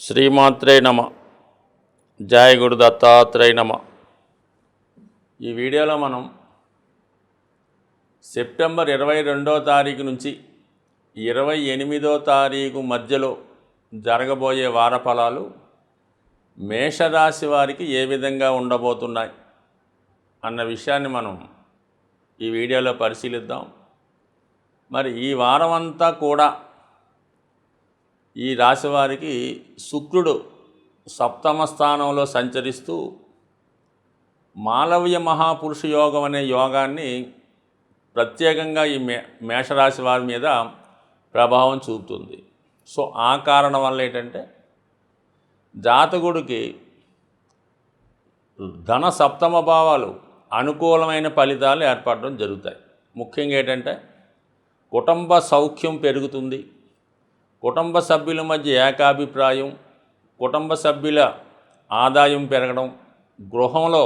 శ్రీమాత్రే నమ. జయ గురు దత్తాత్రేయ నమ. ఈ వీడియోలో మనం సెప్టెంబర్ 22వ తారీఖు నుంచి 28వ తారీఖు మధ్యలో జరగబోయే వార ఫలాలు మేషరాశి వారికి ఏ విధంగా ఉండబోతున్నాయి అన్న విషయాన్ని మనం ఈ వీడియోలో పరిశీలిద్దాం. మరి ఈ వారం అంతా కూడా ఈ రాశి వారికి శుక్రుడు సప్తమ స్థానంలో సంచరిస్తూ మాలవ్య మహాపురుష యోగం అనే యోగాన్ని ప్రత్యేకంగా ఈ మేషరాశి వారి మీద ప్రభావం చూపుతుంది. సో ఆ కారణం వల్ల ఏంటంటే జాతకుడికి ధన సప్తమ భావాలు అనుకూలమైన ఫలితాలు ఏర్పడడం జరుగుతాయి. ముఖ్యంగా ఏంటంటే కుటుంబ సౌఖ్యం పెరుగుతుంది, కుటుంబ సభ్యుల మధ్య ఏకాభిప్రాయం, కుటుంబ సభ్యుల ఆదాయం పెరగడం, గృహంలో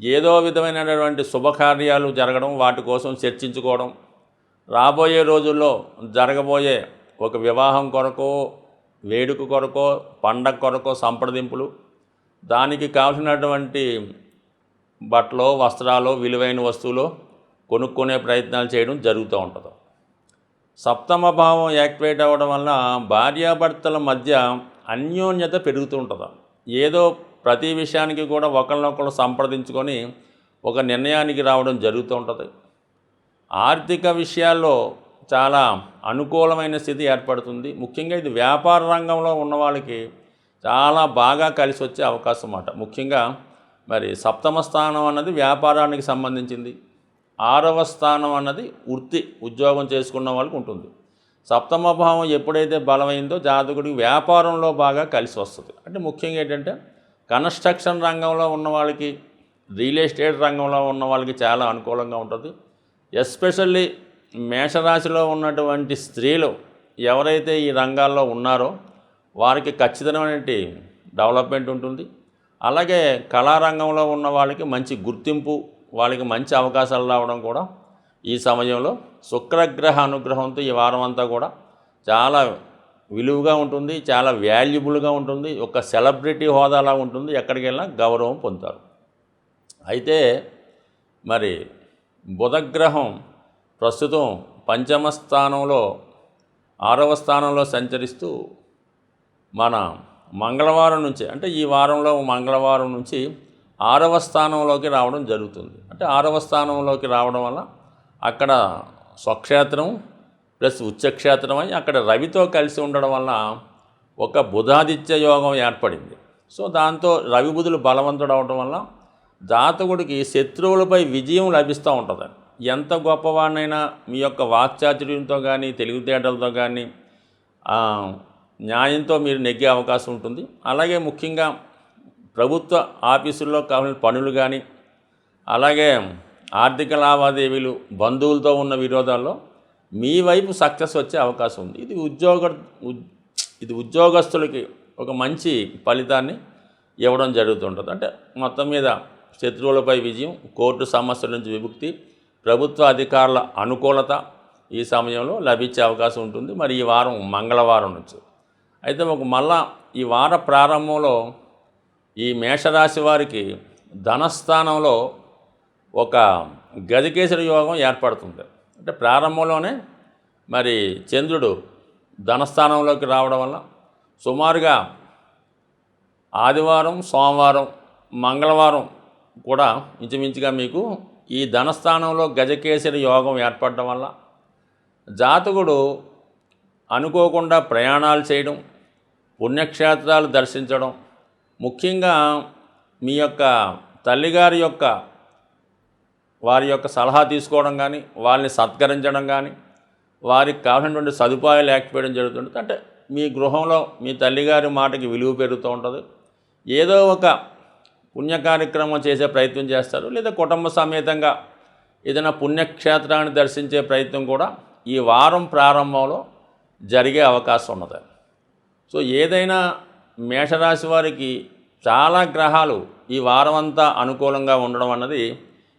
ఏదో విధమైనటువంటి శుభకార్యాలు జరగడం, వాటి కోసం చర్చించుకోవడం, రాబోయే రోజుల్లో జరగబోయే ఒక వివాహం కొరకో, వేడుక కొరకో, పండగ కొరకో సంప్రదింపులు, దానికి కావాల్సినటువంటి బట్టలు, వస్త్రాలు, విలువైన వస్తువులు కొనుక్కునే ప్రయత్నాలు చేయడం జరుగుతూ ఉంటుంది. సప్తమ భావం యాక్టివేట్ అవ్వడం వల్ల భార్యాభర్తల మధ్య అన్యోన్యత పెరుగుతూ ఉంటుంది. ఏదో ప్రతి విషయానికి కూడా ఒకరినొకరు సంప్రదించుకొని ఒక నిర్ణయానికి రావడం జరుగుతూ ఉంటుంది. ఆర్థిక విషయాల్లో చాలా అనుకూలమైన స్థితి ఏర్పడుతుంది. ముఖ్యంగా ఇది వ్యాపార రంగంలో ఉన్న వాళ్ళకి చాలా బాగా కలిసి వచ్చే అవకాశం అన్నమాట. ముఖ్యంగా మరి సప్తమ స్థానం అన్నది వ్యాపారానికి సంబంధించింది, 6వ స్థానం అన్నది వృత్తి ఉద్యోగం చేసుకున్న వాళ్ళకి ఉంటుంది. సప్తమ భావం ఎప్పుడైతే బలమైందో జాతకుడికి వ్యాపారంలో బాగా కలిసి వస్తుంది. అంటే ముఖ్యంగా ఏంటంటే కన్స్ట్రక్షన్ రంగంలో ఉన్న వాళ్ళకి, రియల్ ఎస్టేట్ రంగంలో ఉన్న వాళ్ళకి చాలా అనుకూలంగా ఉంటుంది. ఎస్పెషల్లీ మేషరాశిలో ఉన్నటువంటి స్త్రీలు ఎవరైతే ఈ రంగాల్లో ఉన్నారో వారికి ఖచ్చితమైన డెవలప్మెంట్ ఉంటుంది. అలాగే కళారంగంలో ఉన్న వాళ్ళకి మంచి గుర్తింపు, వాళ్ళకి మంచి అవకాశాలు రావడం కూడా ఈ సమయంలో శుక్రగ్రహ అనుగ్రహంతో ఈ వారం అంతా కూడా చాలా విలువగా ఉంటుంది, చాలా వాల్యుబుల్గా ఉంటుంది, ఒక సెలబ్రిటీ హోదాలా ఉంటుంది, ఎక్కడికి వెళ్ళినా గౌరవం పొందుతారు. అయితే మరి బుధగ్రహం ప్రస్తుతం పంచమ స్థానంలో 6వ స్థానంలో సంచరిస్తూ మన మంగళవారం నుంచి, అంటే ఈ వారంలో మంగళవారం నుంచి 6వ స్థానంలోకి రావడం జరుగుతుంది. అంటే 6వ స్థానంలోకి రావడం వల్ల అక్కడ స్వక్షేత్రం ప్లస్ ఉచ్చక్షేత్రమై అక్కడ రవితో కలిసి ఉండడం వల్ల ఒక బుధాదిత్య యోగం ఏర్పడింది. సో దాంతో రవి బుధులు బలవంతుడు అవడం వల్ల జాతకుడికి శత్రువులపై విజయం లభిస్తూ ఉంటుంది. ఎంత గొప్పవాడినైనా మీ యొక్క వాక్చాతుర్యంతో కానీ, తెలివితేటలతో కానీ, న్యాయంతో మీరు నెగ్గే అవకాశం ఉంటుంది. అలాగే ముఖ్యంగా ప్రభుత్వ ఆఫీసుల్లో కావాల్సిన పనులు కానీ, అలాగే ఆర్థిక లావాదేవీలు, బంధువులతో ఉన్న విరోధాల్లో మీ వైపు సక్సెస్ వచ్చే అవకాశం ఉంది. ఇది ఉద్యోగస్తులకి ఒక మంచి ఫలితాన్ని ఇవ్వడం జరుగుతుంటుంది. అంటే మొత్తం మీద శత్రువులపై విజయం, కోర్టు సమస్యల నుంచి విముక్తి, ప్రభుత్వ అధికారుల అనుకూలత ఈ సమయంలో లభించే అవకాశం ఉంటుంది. మరి ఈ వారం మంగళవారం నుంచి అయితే మళ్ళా ఈ వార ప్రారంభంలో ఈ మేషరాశి వారికి ధనస్థానంలో ఒక గజకేసరి యోగం ఏర్పడుతుంది. అంటే ప్రారంభంలోనే మరి చంద్రుడు ధనస్థానంలోకి రావడం వల్ల సుమారుగా ఆదివారం, సోమవారం, మంగళవారం కూడా ఇంచుమించుగా మీకు ఈ ధనస్థానంలో గజకేసరి యోగం ఏర్పడడం వల్ల జాతకుడు అనుకోకుండా ప్రయాణాలు చేయడం, పుణ్యక్షేత్రాలు దర్శించడం, ముఖ్యంగా మీ యొక్క తల్లిగారి యొక్క వారి యొక్క సలహా తీసుకోవడం కానీ, వారిని సత్కరించడం కానీ, వారికి కావాల్సినటువంటి సదుపాయాలు యాక్టివేయడం జరుగుతుంది. అంటే మీ గృహంలో మీ తల్లిగారి మాటకి విలువ పెరుగుతూ ఉంటుంది. ఏదో ఒక పుణ్య కార్యక్రమం చేసే ప్రయత్నం చేస్తారు, లేదా కుటుంబ సమేతంగా ఏదైనా పుణ్యక్షేత్రాన్ని దర్శించే ప్రయత్నం కూడా ఈ వారం ప్రారంభంలో జరిగే అవకాశం ఉన్నది. సో ఏదైనా మేషరాశి వారికి చాలా గ్రహాలు ఈ వారం అంతా అనుకూలంగా ఉండడం అన్నది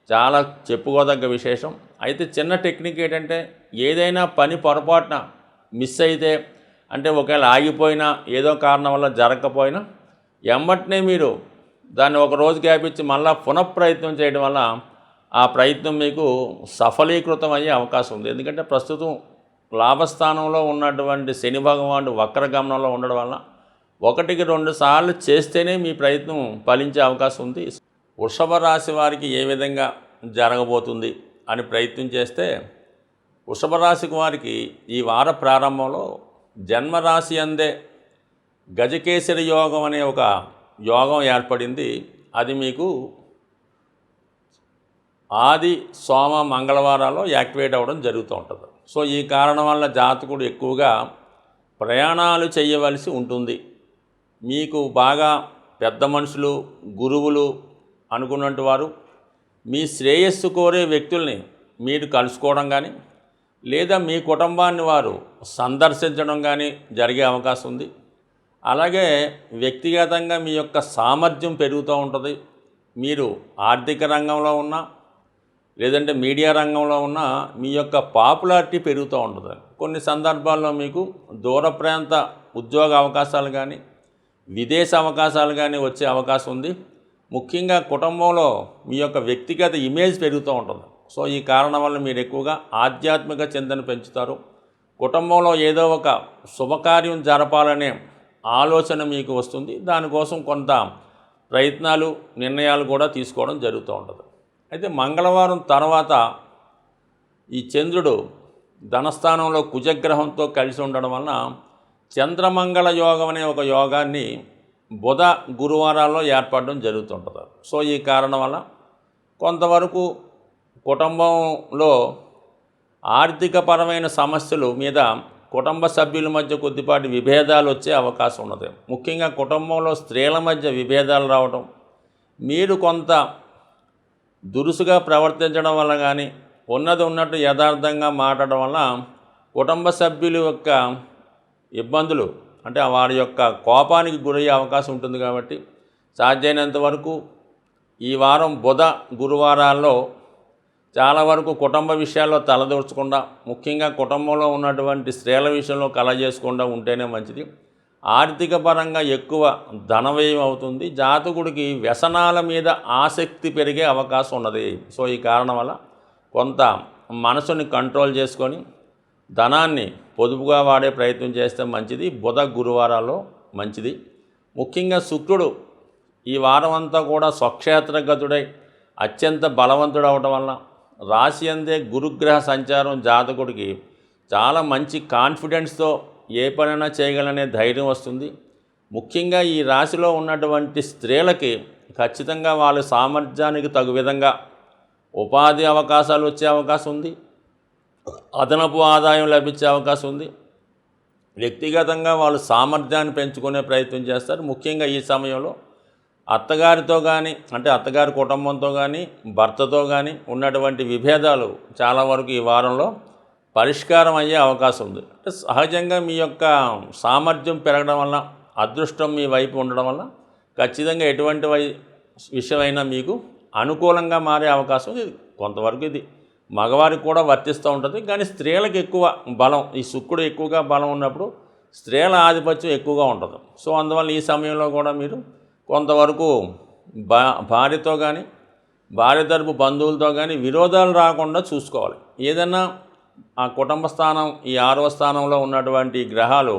చాలా చెప్పుకోదగ్గ విశేషం. అయితే చిన్న టెక్నిక్ ఏంటంటే ఏదైనా పని పొరపాటున మిస్ అయితే అంటే ఒకవేళ ఆగిపోయినా ఏదో కారణం వల్ల జరగకపోయినా ఎమ్మటనే మీరు దాన్ని ఒక రోజు గ్యాప్ ఇచ్చి మళ్ళీ పునఃప్రయత్నం చేయడం వల్ల ఆ ప్రయత్నం మీకు సఫలీకృతం అయ్యే అవకాశం ఉంది. ఎందుకంటే ప్రస్తుతం లాభస్థానంలో ఉన్నటువంటి శని భగవానుడు వక్రగమనంలో ఉండడం వల్ల 1-2 సార్లు చేస్తేనే మీ ప్రయత్నం ఫలించే అవకాశం ఉంది. వృషభ రాశి వారికి ఏ విధంగా జరగబోతుంది అని ప్రయత్నం చేస్తే, వృషభ రాశికి వారికి ఈ వార ప్రారంభంలో జన్మరాశి అందే గజకేసరి యోగం అనే ఒక యోగం ఏర్పడింది. అది మీకు ఆది సోమ మంగళవారాల్లో యాక్టివేట్ అవ్వడం జరుగుతూ ఉంటుంది. సో ఈ కారణం వల్ల జాతకుడు ఎక్కువగా ప్రయాణాలు చేయవలసి ఉంటుంది. మీకు బాగా పెద్ద మనుషులు, గురువులు అనుకున్నట్టు వారు మీ శ్రేయస్సు కోరే వ్యక్తుల్ని మీరు కలుసుకోవడం కానీ, లేదా మీ కుటుంబాన్ని వారు సందర్శించడం కానీ జరిగే అవకాశం ఉంది. అలాగే వ్యక్తిగతంగా మీ యొక్క సామర్థ్యం పెరుగుతూ ఉంటుంది. మీరు ఆర్థిక రంగంలో ఉన్నా, లేదంటే మీడియా రంగంలో ఉన్న మీ యొక్క పాపులారిటీ పెరుగుతూ ఉంటుంది. కొన్ని సందర్భాల్లో మీకు దూర ప్రాంత ఉద్యోగ అవకాశాలు కానీ, విదేశ అవకాశాలు కానీ వచ్చే అవకాశం ఉంది. ముఖ్యంగా కుటుంబంలో మీ యొక్క వ్యక్తిగత ఇమేజ్ పెరుగుతూ ఉంటుంది. సో ఈ కారణం వల్ల మీరు ఎక్కువగా ఆధ్యాత్మిక చింతన పెంచుతారు. కుటుంబంలో ఏదో ఒక శుభకార్యం జరపాలనే ఆలోచన మీకు వస్తుంది. దానికోసం కొంత ప్రయత్నాలు, నిర్ణయాలు కూడా తీసుకోవడం జరుగుతూ ఉంటుంది. అయితే మంగళవారం తర్వాత ఈ చంద్రుడు ధనస్థానంలో కుజగ్రహంతో కలిసి ఉండడం వలన చంద్రమంగళ యోగం అనే ఒక యోగాన్ని బుధ గురువారాల్లో ఏర్పడడం జరుగుతుంటుంది. సో ఈ కారణం వల్ల కొంతవరకు కుటుంబంలో ఆర్థికపరమైన సమస్యలు మీద కుటుంబ సభ్యుల మధ్య కొద్దిపాటి విభేదాలు వచ్చే అవకాశం ఉన్నది. ముఖ్యంగా కుటుంబంలో స్త్రీల మధ్య విభేదాలు రావడం, మీరు కొంత దురుసుగా ప్రవర్తించడం వల్ల కానీ, ఉన్నది ఉన్నట్టు యథార్థంగా మాట్లాడడం వల్ల కుటుంబ సభ్యుల యొక్క ఇబ్బందులు, అంటే వారి యొక్క కోపానికి గురయ్యే అవకాశం ఉంటుంది. కాబట్టి సాధ్యమైనంత వరకు ఈ వారం బుధ గురువారాల్లో చాలా వరకు కుటుంబ విషయాల్లో తలదూర్చకుండా, ముఖ్యంగా కుటుంబంలో ఉన్నటువంటి స్త్రీల విషయంలో కలగజేసుకుండా ఉంటేనే మంచిది. ఆర్థిక పరంగా ఎక్కువ ధనవ్యయం అవుతుంది. జాతకుడికి వ్యసనాల మీద ఆసక్తి పెరిగే అవకాశం ఉన్నది. సో ఈ కారణం వల్ల కొంత మనసుని కంట్రోల్ చేసుకొని ధనాన్ని పొదుపుగా వాడే ప్రయత్నం చేస్తే మంచిది. బుధ గురువారాల్లో మంచిది. ముఖ్యంగా శుక్రుడు ఈ వారం అంతా కూడా స్వక్షేత్రగతుడై అత్యంత బలవంతుడు అవడం వల్ల రాశి అందే గురుగ్రహ సంచారం జాతకుడికి చాలా మంచి కాన్ఫిడెన్స్తో ఏ పనైనా చేయగలనే ధైర్యం వస్తుంది. ముఖ్యంగా ఈ రాశిలో ఉన్నటువంటి స్త్రీలకి ఖచ్చితంగా వాళ్ళ సామర్థ్యానికి తగు విధంగా ఉపాధి అవకాశాలు వచ్చే అవకాశం ఉంది. అదనపు ఆదాయం లభించే అవకాశం ఉంది. వ్యక్తిగతంగా వాళ్ళు సామర్థ్యాన్ని పెంచుకునే ప్రయత్నం చేస్తారు. ముఖ్యంగా ఈ సమయంలో అత్తగారితో కానీ, అంటే అత్తగారి కుటుంబంతో కానీ, భర్తతో కానీ ఉన్నటువంటి విభేదాలు చాలా వరకు ఈ వారంలో పరిష్కారం అయ్యే అవకాశం ఉంది. అంటే సహజంగా మీ యొక్క సామర్థ్యం పెరగడం వల్ల, అదృష్టం మీ వైపు ఉండడం వల్ల ఖచ్చితంగా ఎటువంటి విషయమైనా మీకు అనుకూలంగా మారే అవకాశం ఇది. కొంతవరకు ఇది మగవారికి కూడా వర్తిస్తూ ఉంటుంది. కానీ స్త్రీలకు ఎక్కువ బలం, ఈ శుక్రుడు ఎక్కువగా బలం ఉన్నప్పుడు స్త్రీల ఆధిపత్యం ఎక్కువగా ఉంటుంది. సో అందువల్ల ఈ సమయంలో కూడా మీరు కొంతవరకు భార్యతో కానీ, భార్య తరపు బంధువులతో కానీ విరోధాలు రాకుండా చూసుకోవాలి. ఏదన్నా ఆ కుటుంబ స్థానం, ఈ 6వ స్థానంలో ఉన్నటువంటి గ్రహాలు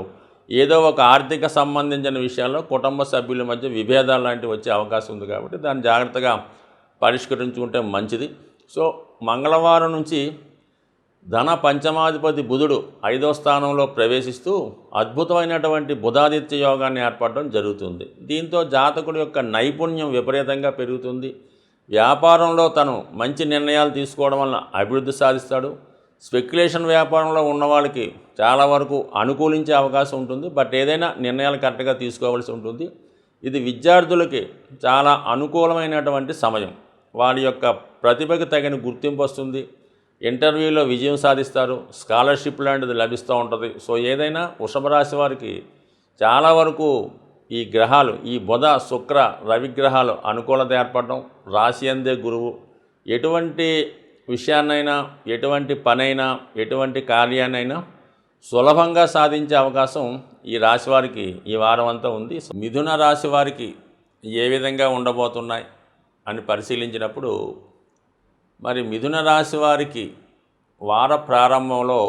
ఏదో ఒక ఆర్థిక సంబంధించిన విషయాల్లో కుటుంబ సభ్యుల మధ్య విభేదాలు లాంటివి వచ్చే అవకాశం ఉంది. కాబట్టి దాన్ని జాగ్రత్తగా పరిష్కరించుకుంటే మంచిది. సో మంగళవారం నుంచి ధన పంచమాధిపతి బుధుడు 5వ స్థానంలో ప్రవేశిస్తూ అద్భుతమైనటువంటి బుధాదిత్య యోగాన్ని ఏర్పడడం జరుగుతుంది. దీంతో జాతకుడి యొక్క నైపుణ్యం విపరీతంగా పెరుగుతుంది. వ్యాపారంలో తను మంచి నిర్ణయాలు తీసుకోవడం వల్ల అభివృద్ధి సాధిస్తాడు. స్పెక్యులేషన్ వ్యాపారంలో ఉన్న వాళ్ళకి చాలా వరకు అనుకూలించే అవకాశం ఉంటుంది. బట్ ఏదైనా నిర్ణయాలు కరెక్ట్గా తీసుకోవాల్సి ఉంటుంది. ఇది విద్యార్థులకి చాలా అనుకూలమైనటువంటి సమయం. వారి యొక్క ప్రతిభకి తగిన గుర్తింపు వస్తుంది. ఇంటర్వ్యూలో విజయం సాధిస్తారు. స్కాలర్షిప్ లాంటిది లభిస్తూ ఉంటుంది. సో ఏదైనా వృషభ రాశి వారికి చాలా వరకు ఈ గ్రహాలు, ఈ బుధ శుక్ర రవి గ్రహాలు అనుకూలత ఏర్పడడం, రాశి అందే గురువు ఎటువంటి విషయాన్నైనా, ఎటువంటి పనైనా, ఎటువంటి కార్యాన్నైనా సులభంగా సాధించే అవకాశం ఈ రాశి వారికి ఈ వారం అంతా ఉంది. మిథున రాశి వారికి ఏ విధంగా ఉండబోతున్నాయి అని పరిశీలించినప్పుడు మరి మిథున రాశి వారికి వార ప్రారంభంలో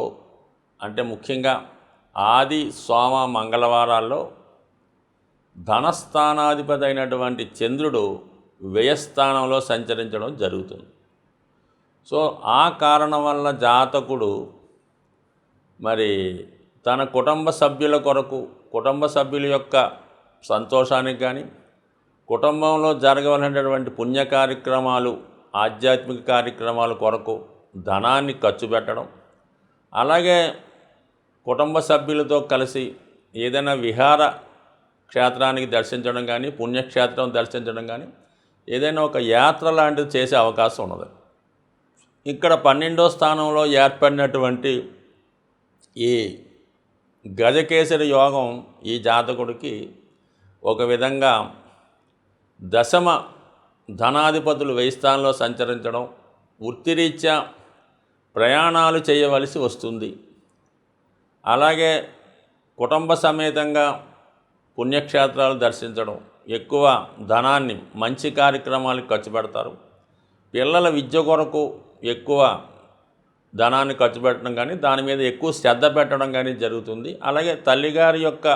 అంటే ముఖ్యంగా ఆది సోమ మంగళవారాల్లో ధనస్థానాధిపతి అయినటువంటి చంద్రుడు వ్యయస్థానంలో సంచరించడం జరుగుతుంది. సో ఆ కారణం వల్ల జాతకుడు మరి తన కుటుంబ సభ్యుల కొరకు, కుటుంబ సభ్యుల యొక్క సంతోషానికి కానీ, కుటుంబంలో జరగవలసినటువంటి పుణ్య కార్యక్రమాలు, ఆధ్యాత్మిక కార్యక్రమాల కొరకు ధనాన్ని ఖర్చు పెట్టడం, అలాగే కుటుంబ సభ్యులతో కలిసి ఏదైనా విహార క్షేత్రానికి దర్శించడం కానీ, పుణ్యక్షేత్రం దర్శించడం కానీ, ఏదైనా ఒక యాత్ర లాంటిది చేసే అవకాశం ఉన్నది. ఇక్కడ 12వ స్థానంలో ఏర్పడినటువంటి ఈ గజకేసరి యోగం ఈ జాతకుడికి ఒక విధంగా దశమ ధనాధిపతులు వెయ్యి స్థానంలో సంచరించడం, వృత్తిరీత్యా ప్రయాణాలు చేయవలసి వస్తుంది. అలాగే కుటుంబ సమేతంగా పుణ్యక్షేత్రాలు దర్శించడం, ఎక్కువ ధనాన్ని మంచి కార్యక్రమాలకు ఖర్చు పెడతారు. పిల్లల విద్య కొరకు ఎక్కువ ధనాన్ని ఖర్చు పెట్టడం కానీ, దాని మీద ఎక్కువ శ్రద్ధ పెట్టడం కానీ జరుగుతుంది. అలాగే తల్లిగారి యొక్క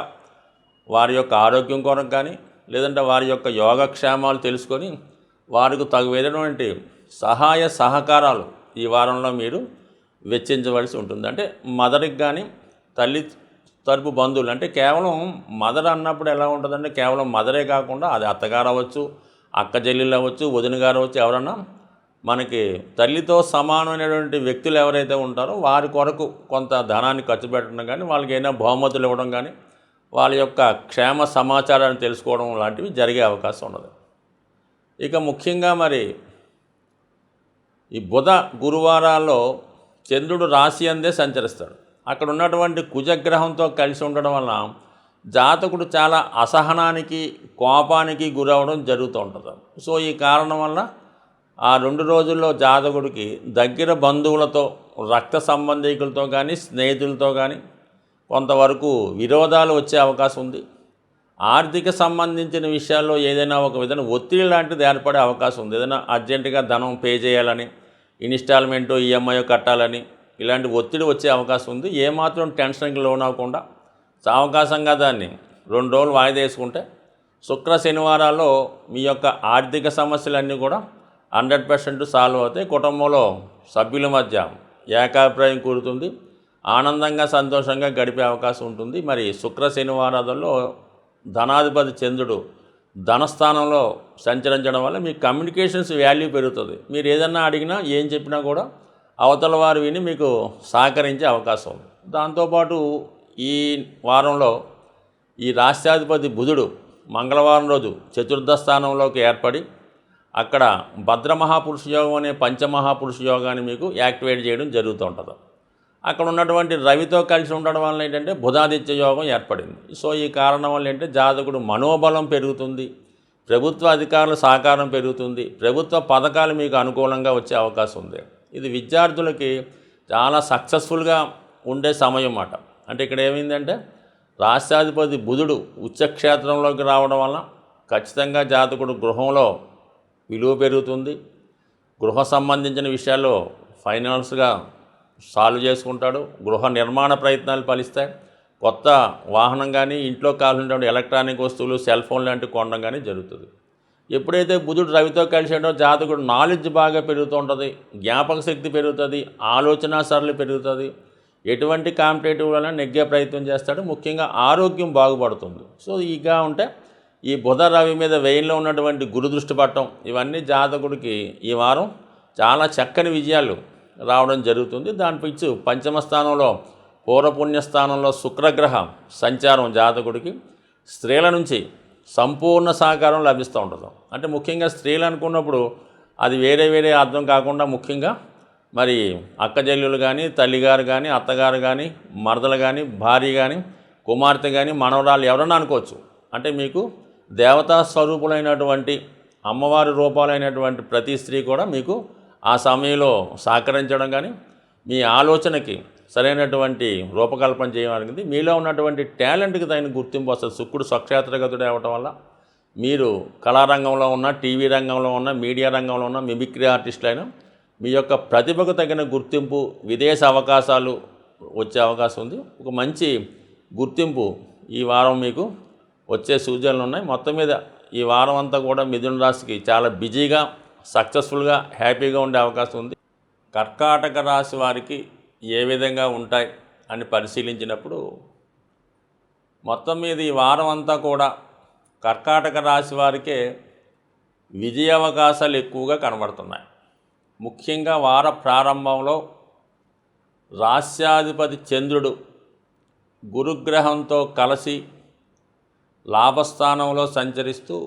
వారి యొక్క ఆరోగ్యం కొరకు కానీ, లేదంటే వారి యొక్క యోగక్షేమాలు తెలుసుకొని వారికి తగు విధమైనటువంటి సహాయ సహకారాలు ఈ వారంలో మీరు వెచ్చించవలసి ఉంటుంది. అంటే మదర్కి కానీ, తల్లి తరపు బంధువులు, అంటే కేవలం మదర్ అన్నప్పుడు ఎలా ఉంటుందంటే కేవలం మదరే కాకుండా అది అత్తగారు అవ్వచ్చు, అక్క చెల్లెలు అవ్వచ్చు, వదిన గారు అవ్వచ్చు, ఎవరన్నా మనకి తల్లితో సమానమైనటువంటి వ్యక్తులు ఎవరైతే ఉంటారో వారి కొరకు కొంత ధనాన్ని ఖర్చు పెట్టడం కానీ, వాళ్ళకి ఏమైనా బహుమతులు ఇవ్వడం కానీ, వాళ్ళ యొక్క క్షేమ సమాచారాన్ని తెలుసుకోవడం లాంటివి జరిగే అవకాశం ఉన్నది. ఇక ముఖ్యంగా మరి ఈ బుధ గురువారాల్లో చంద్రుడు రాశి అందే సంచరిస్తాడు. అక్కడ ఉన్నటువంటి కుజగ్రహంతో కలిసి ఉండడం వలన జాతకుడు చాలా అసహనానికి, కోపానికి గురవడం జరుగుతూ ఉంటుంది. సో ఈ కారణం వల్ల ఆ 2 రోజుల్లో జాతకుడికి దగ్గర బంధువులతో, రక్త సంబంధికులతో కానీ, స్నేహితులతో కానీ కొంతవరకు విరోధాలు వచ్చే అవకాశం ఉంది. ఆర్థిక సంబంధించిన విషయాల్లో ఏదైనా ఒక విధంగా ఒత్తిడి లాంటిది ఏర్పడే అవకాశం ఉంది. ఏదైనా అర్జెంటుగా ధనం పే చేయాలని, ఇన్స్టాల్మెంటు, ఈఎంఐ కట్టాలని ఇలాంటి ఒత్తిడి వచ్చే అవకాశం ఉంది. ఏమాత్రం టెన్షన్కి లోన్ అవ్వకుండా సావకాశంగా దాన్ని 2 రోజులు వాయిదా వేసుకుంటే శుక్ర శనివారాల్లో మీ యొక్క ఆర్థిక సమస్యలన్నీ కూడా 100% సాల్వ్ అవుతాయి. కుటుంబంలో సభ్యుల మధ్య ఏకాభిప్రాయం కూరుతుంది. ఆనందంగా, సంతోషంగా గడిపే అవకాశం ఉంటుంది. మరి శుక్ర శనివారాల్లో ధనాధిపతి చంద్రుడు ధనస్థానంలో సంచరించడం వల్ల మీ కమ్యూనికేషన్స్ వాల్యూ పెరుగుతుంది. మీరు ఏదన్నా అడిగినా, ఏం చెప్పినా కూడా అవతల వారు విని మీకు సహకరించే అవకాశం ఉంది. దాంతోపాటు ఈ వారంలో ఈ రాష్ట్రాధిపతి బుధుడు మంగళవారం రోజు చతుర్థ స్థానంలోకి ఏర్పడి అక్కడ భద్రమహాపురుష యోగం అనే పంచమహాపురుష యోగాన్ని మీకు యాక్టివేట్ చేయడం జరుగుతూ ఉంటుంది. అక్కడ ఉన్నటువంటి రవితో కలిసి ఉండడం వల్ల ఏంటంటే బుధాదిత్య యోగం ఏర్పడింది. సో ఈ కారణం వల్ల ఏంటంటే జాతకుడు మనోబలం పెరుగుతుంది, ప్రభుత్వ అధికారుల సహకారం పెరుగుతుంది, ప్రభుత్వ పథకాలు మీకు అనుకూలంగా వచ్చే అవకాశం ఉంది. ఇది విద్యార్థులకి చాలా సక్సెస్ఫుల్గా ఉండే సమయం అన్నమాట. అంటే ఇక్కడ ఏమైందంటే రాష్ట్రాధిపతి బుధుడు ఉచ్చక్షేత్రంలోకి రావడం వల్ల ఖచ్చితంగా జాతకుడు గృహంలో విలువ పెరుగుతుంది. గృహ సంబంధించిన విషయాల్లో ఫైనాన్స్గా సాల్వ్ చేసుకుంటాడు. గృహ నిర్మాణ ప్రయత్నాలు ఫలిస్తాయి. కొత్త వాహనం కానీ, ఇంట్లో కావాల్సినటువంటి ఎలక్ట్రానిక్ వస్తువులు, సెల్ ఫోన్ లాంటివి కొనడం కానీ జరుగుతుంది. ఎప్పుడైతే బుధుడు రవితో కలిసాడో జాతకుడు నాలెడ్జ్ బాగా పెరుగుతూ ఉంటుంది, జ్ఞాపక శక్తి పెరుగుతుంది, ఆలోచన సరళి పెరుగుతుంది. ఎటువంటి కాంపిటేటివ్ వల్ల నెగ్గే ప్రయత్నం చేస్తాడు. ముఖ్యంగా ఆరోగ్యం బాగుపడుతుంది. సో ఇక ఉంటే ఈ బుధ రవి మీద వ్యయంలో ఉన్నటువంటి గురు దృష్టి పట్టడం, ఇవన్నీ జాతకుడికి ఈ వారం చాలా చక్కని విజయాలు రావడం జరుగుతుంది. దానిపైచ్చు పంచమ స్థానంలో పూర్వపుణ్య స్థానంలో శుక్రగ్రహ సంచారం జాతకుడికి స్త్రీల నుంచి సంపూర్ణ సహకారం లభిస్తూ ఉంటుంది. అంటే ముఖ్యంగా స్త్రీలు అనుకున్నప్పుడు అది వేరే అర్థం కాకుండా ముఖ్యంగా మరి అక్కజల్లులు కానీ, తల్లిగారు కానీ, అత్తగారు కానీ, మరదలు కానీ, భార్య కానీ, కుమార్తె కానీ, మనవరాలు ఎవరన్నా అనుకోవచ్చు. అంటే మీకు దేవతా స్వరూపులైనటువంటి అమ్మవారి రూపాలైనటువంటి ప్రతి స్త్రీ కూడా మీకు ఆ సమయంలో సహకరించడం కానీ, మీ ఆలోచనకి సరైనటువంటి రూపకల్పన చేయడానికి మీలో ఉన్నటువంటి టాలెంట్కి తగిన గుర్తింపు వస్తుంది. శుక్రుడు స్వక్షేత్రగతుడు అవ్వటం వల్ల మీరు కళారంగంలో ఉన్న, టీవీ రంగంలో ఉన్న, మీడియా రంగంలో ఉన్న మిమిక్రీ ఆర్టిస్టులు అయినా మీ యొక్క ప్రతిభకు తగిన గుర్తింపు, విదేశ అవకాశాలు వచ్చే అవకాశం ఉంది. ఒక మంచి గుర్తింపు ఈ వారం మీకు వచ్చే సూచనలు ఉన్నాయి. మొత్తం మీద ఈ వారం అంతా కూడా మిథున రాశికి చాలా బిజీగా, సక్సెస్ఫుల్గా, హ్యాపీగా ఉండే అవకాశం ఉంది. కర్కాటక రాశి వారికి ఏ విధంగా ఉంటాయి అని పరిశీలించినప్పుడు మొత్తం మీద ఈ వారం అంతా కూడా కర్కాటక రాశి వారికే విజయ అవకాశాలు ఎక్కువగా కనబడుతున్నాయి. ముఖ్యంగా వార ప్రారంభంలో రాస్యాధిపతి చంద్రుడు గురుగ్రహంతో కలిసి లాభస్థానంలో సంచరిస్తూ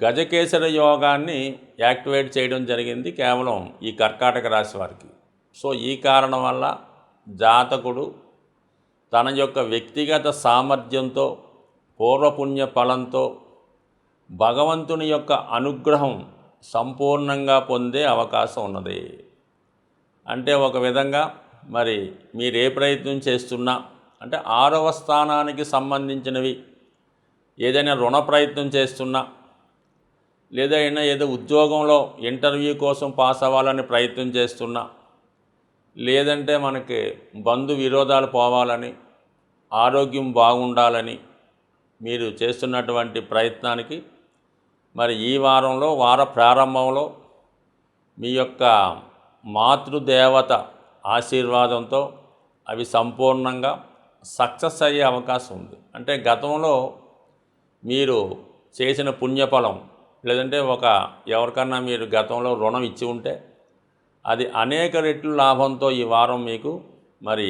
గజకేసర యోగాన్ని యాక్టివేట్ చేయడం జరిగింది కేవలం ఈ కర్కాటక రాశి వారికి. సో ఈ కారణం వల్ల జాతకుడు తన యొక్క వ్యక్తిగత సామర్థ్యంతో, పూర్వపుణ్య ఫలంతో భగవంతుని యొక్క అనుగ్రహం సంపూర్ణంగా పొందే అవకాశం ఉన్నది. అంటే ఒక విధంగా మరి మీరు ఏ ప్రయత్నం చేస్తున్నా, అంటే 6వ స్థానానికి సంబంధించినవి ఏదైనా రుణ ప్రయత్నం చేస్తున్నా, లేదా ఏదో ఉద్యోగంలో ఇంటర్వ్యూ కోసం పాస్ అవ్వాలని ప్రయత్నం చేస్తున్నా, లేదంటే మనకి బంధు విరోధాలు పోవాలని, ఆరోగ్యం బాగుండాలని మీరు చేస్తున్నటువంటి ప్రయత్నానికి మరి ఈ వారంలో వార ప్రారంభంలో మీ యొక్క మాతృదేవత ఆశీర్వాదంతో అవి సంపూర్ణంగా సక్సెస్ అయ్యే అవకాశం ఉంది. అంటే గతంలో మీరు చేసిన పుణ్యఫలం, లేదంటే ఎవరికన్నా మీరు గతంలో రుణం ఇచ్చి ఉంటే అది అనేక రెట్లు లాభంతో ఈ వారం మీకు మరి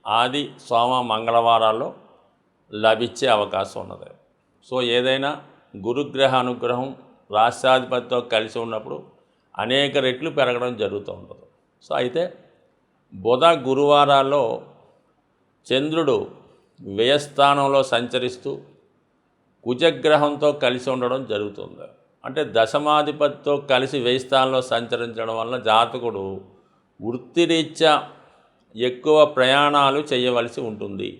ఆది, సోమ, మంగళవారాల్లో లభించే అవకాశం ఉన్నది. సో ఏదైనా గురుగ్రహ అనుగ్రహం రాష్ట్రాధిపతితో కలిసి ఉన్నప్పుడు అనేక రెట్లు పెరగడం జరుగుతూ ఉంటుంది. సో అయితే బుధ, గురువారాల్లో చంద్రుడు వ్యయస్థానంలో సంచరిస్తూ కుజగ్రహంతో కలిసి ఉండడం జరుగుతుంది. అంటే దశమాధిపతితో కలిసి వ్యయస్థానంలో సంచరించడం వల్ల జాతకుడు వృత్తిరీత్యా ఎక్కువ ప్రయాణాలు చేయవలసి ఉంటుంది.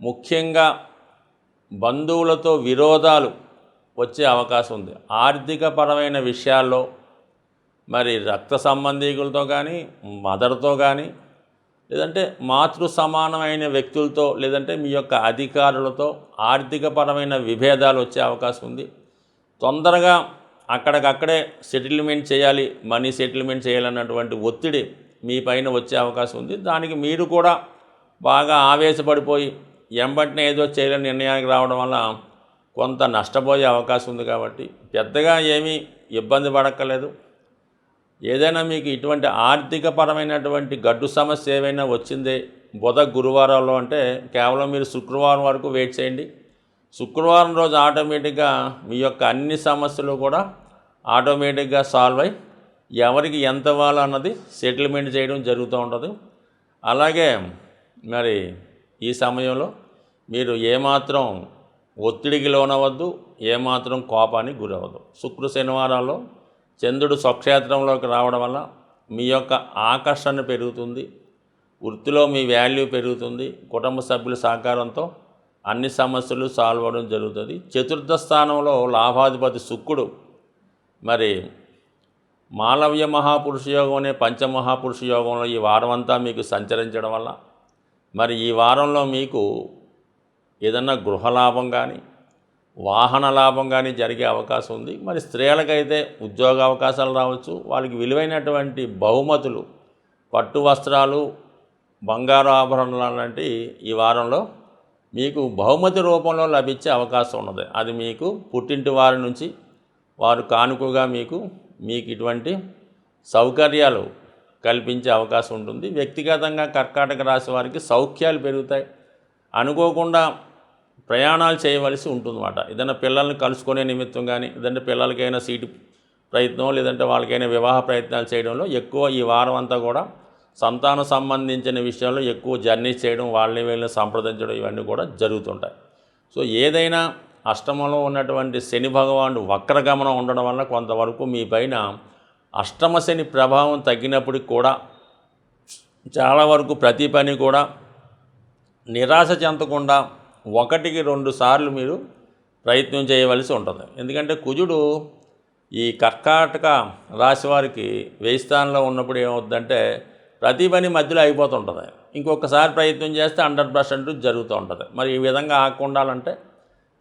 ముఖ్యంగా బంధువులతో విరోధాలు వచ్చే అవకాశం ఉంది. ఆర్థికపరమైన విషయాల్లో మరి రక్త సంబంధీకులతో కానీ, మదర్తో కానీ, లేదంటే మాతృ సమానమైన వ్యక్తులతో, లేదంటే మీ యొక్క అధికారులతో ఆర్థికపరమైన విభేదాలు వచ్చే అవకాశం ఉంది. తొందరగా అక్కడికక్కడే సెటిల్మెంట్ చేయాలి, మనీ సెటిల్మెంట్ చేయాలన్నటువంటి ఒత్తిడి మీ పైన వచ్చే అవకాశం ఉంది. దానికి మీరు కూడా బాగా ఆవేశపడిపోయి ఎంబటినే ఏదో చేయలేని నిర్ణయానికి రావడం వల్ల కొంత నష్టపోయే అవకాశం ఉంది. కాబట్టి పెద్దగా ఏమీ ఇబ్బంది పడక్కర్లేదు. ఏదైనా మీకు ఇటువంటి ఆర్థికపరమైనటువంటి గడ్డు సమస్య ఏమైనా వచ్చిందే బుధ, గురువారాల్లో అంటే కేవలం మీరు శుక్రవారం వరకు వెయిట్ చేయండి. శుక్రవారం రోజు ఆటోమేటిక్గా మీ యొక్క అన్ని సమస్యలు కూడా ఆటోమేటిక్గా సాల్వ్ అయ్యి ఎవరికి ఎంత ఇవ్వాలో అన్నది సెటిల్మెంట్ చేయడం జరుగుతూ ఉంటుంది. అలాగే మరి ఈ సమయంలో మీరు ఏమాత్రం ఒత్తిడికి లోనవద్దు, ఏమాత్రం కోపానికి గురవద్దు. శుక్ర శనివారాల్లో చంద్రుడు స్వక్షేత్రంలోకి రావడం వల్ల మీ యొక్క ఆకర్షణ పెరుగుతుంది, వృత్తిలో మీ వాల్యూ పెరుగుతుంది. కుటుంబ సభ్యుల సహకారంతో అన్ని సమస్యలు సాల్వ్ అవ్వడం జరుగుతుంది. చతుర్థ స్థానంలో లాభాధిపతి శుక్రుడు మరి మాలవ్య మహాపురుష యోగం అనే పంచమహాపురుష యోగంలో ఈ వారం అంతా మీకు సంచరించడం వల్ల మరి ఈ వారంలో మీకు ఏదన్నా గృహలాభం కానీ, వాహన లాభం కానీ జరిగే అవకాశం ఉంది. మరి స్త్రీలకైతే ఉద్యోగ అవకాశాలు రావచ్చు. వాళ్ళకి విలువైనటువంటి బహుమతులు, పట్టు వస్త్రాలు, బంగారు ఆభరణాలు లాంటి ఈ వారంలో మీకు బహుమతి రూపంలో లభించే అవకాశం ఉన్నది. అది మీకు పుట్టింటి వారి నుంచి వారు కానుకగా మీకు ఇటువంటి సౌకర్యాలు కల్పించే అవకాశం ఉంటుంది. వ్యక్తిగతంగా కర్కాటక రాశి వారికి సౌఖ్యాలు పెరుగుతాయి. అనుకోకుండా ప్రయాణాలు చేయవలసి ఉంటుందన్నమాట. ఏదైనా పిల్లల్ని కలుసుకునే నిమిత్తం కానీ, లేదంటే పిల్లలకైనా సీటు ప్రయత్నం, లేదంటే వాళ్ళకైనా వివాహ ప్రయత్నాలు చేయడంలో ఎక్కువ ఈ వారం అంతా కూడా సంతాన సంబంధించిన విషయాల్లో ఎక్కువ జర్నీ చేయడం, వాళ్ళని వీళ్ళని సంప్రదించడం ఇవన్నీ కూడా జరుగుతుంటాయి. సో ఏదైనా అష్టమంలో ఉన్నటువంటి శని భగవానుడు వక్రగమనం ఉండడం వల్ల కొంతవరకు మీ పైన అష్టమ శని ప్రభావం తగ్గినప్పటికి కూడా చాలా వరకు ప్రతి పని కూడా నిరాశ చెందకుండా 1-2 సార్లు మీరు ప్రయత్నం చేయవలసి ఉంటుంది. ఎందుకంటే కుజుడు ఈ కర్కాటక రాశి వారికి 1000 స్థానంలో ఉన్నప్పుడు ఏమవుతుందంటే ప్రతి పని మధ్యలో అయిపోతుంటుంది. ఇంకొకసారి ప్రయత్నం చేస్తే 100% జరుగుతూ ఉంటుంది. మరి ఈ విధంగా ఆకుండాలంటే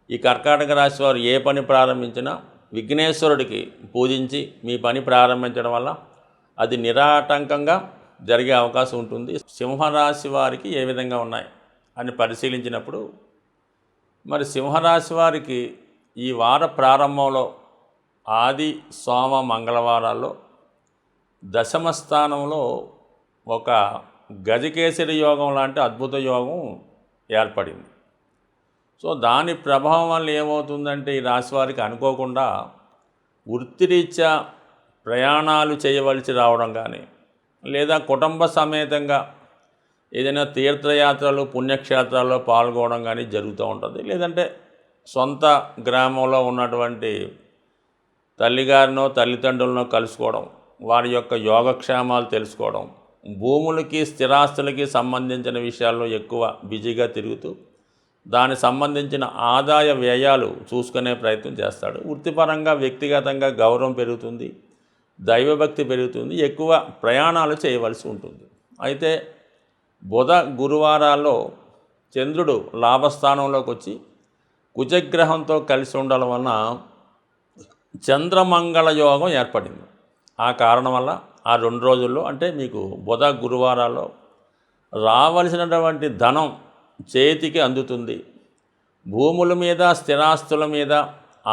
ఈ కర్కాటక రాశి వారు ఏ పని ప్రారంభించినా విఘ్నేశ్వరుడికి పూజించి మీ పని ప్రారంభించడం వల్ల అది నిరాటంకంగా జరిగే అవకాశం ఉంటుంది. సింహరాశి వారికి ఏ విధంగా ఉన్నాయి అని పరిశీలించినప్పుడు మరి సింహరాశి వారికి ఈ వార ప్రారంభంలో ఆది సోమ మంగళవారాల్లో దశమ స్థానంలో ఒక గజకేసరి యోగం లాంటి అద్భుత యోగం ఏర్పడింది. సో దాని ప్రభావం వల్ల ఏమవుతుందంటే ఈ రాశి వారికి అనుకోకుండా వృత్తిరీత్యా ప్రయాణాలు చేయవలసి రావడం కానీ లేదా కుటుంబ సమేతంగా ఏదైనా తీర్థయాత్రలు పుణ్యక్షేత్రాల్లో పాల్గొనడం కానీ జరుగుతూ ఉంటుంది. లేదంటే సొంత గ్రామంలో ఉన్నటువంటి తల్లిగారినో తల్లిదండ్రులనో కలుసుకోవడం, వారి యొక్క యోగక్షేమాలు తెలుసుకోవడం, భూములకి స్థిరాస్తులకి సంబంధించిన విషయాల్లో ఎక్కువ బిజీగా తిరుగుతూ దానికి సంబంధించిన ఆదాయ వ్యయాలు చూసుకునే ప్రయత్నం చేస్తాడు. వృత్తిపరంగా వ్యక్తిగతంగా గౌరవం పెరుగుతుంది, దైవభక్తి పెరుగుతుంది, ఎక్కువ ప్రయాణాలు చేయవలసి ఉంటుంది. అయితే బుధ గురువారాల్లో చంద్రుడు లాభస్థానంలోకి వచ్చి కుజగ్రహంతో కలిసి ఉండడం వలన చంద్రమంగళ యోగం ఏర్పడింది. ఆ కారణం వల్ల ఆ 2 రోజుల్లో అంటే మీకు బుధ గురువారాల్లో రావలసినటువంటి ధనం చేతికి అందుతుంది. భూముల మీద స్థిరాస్తుల మీద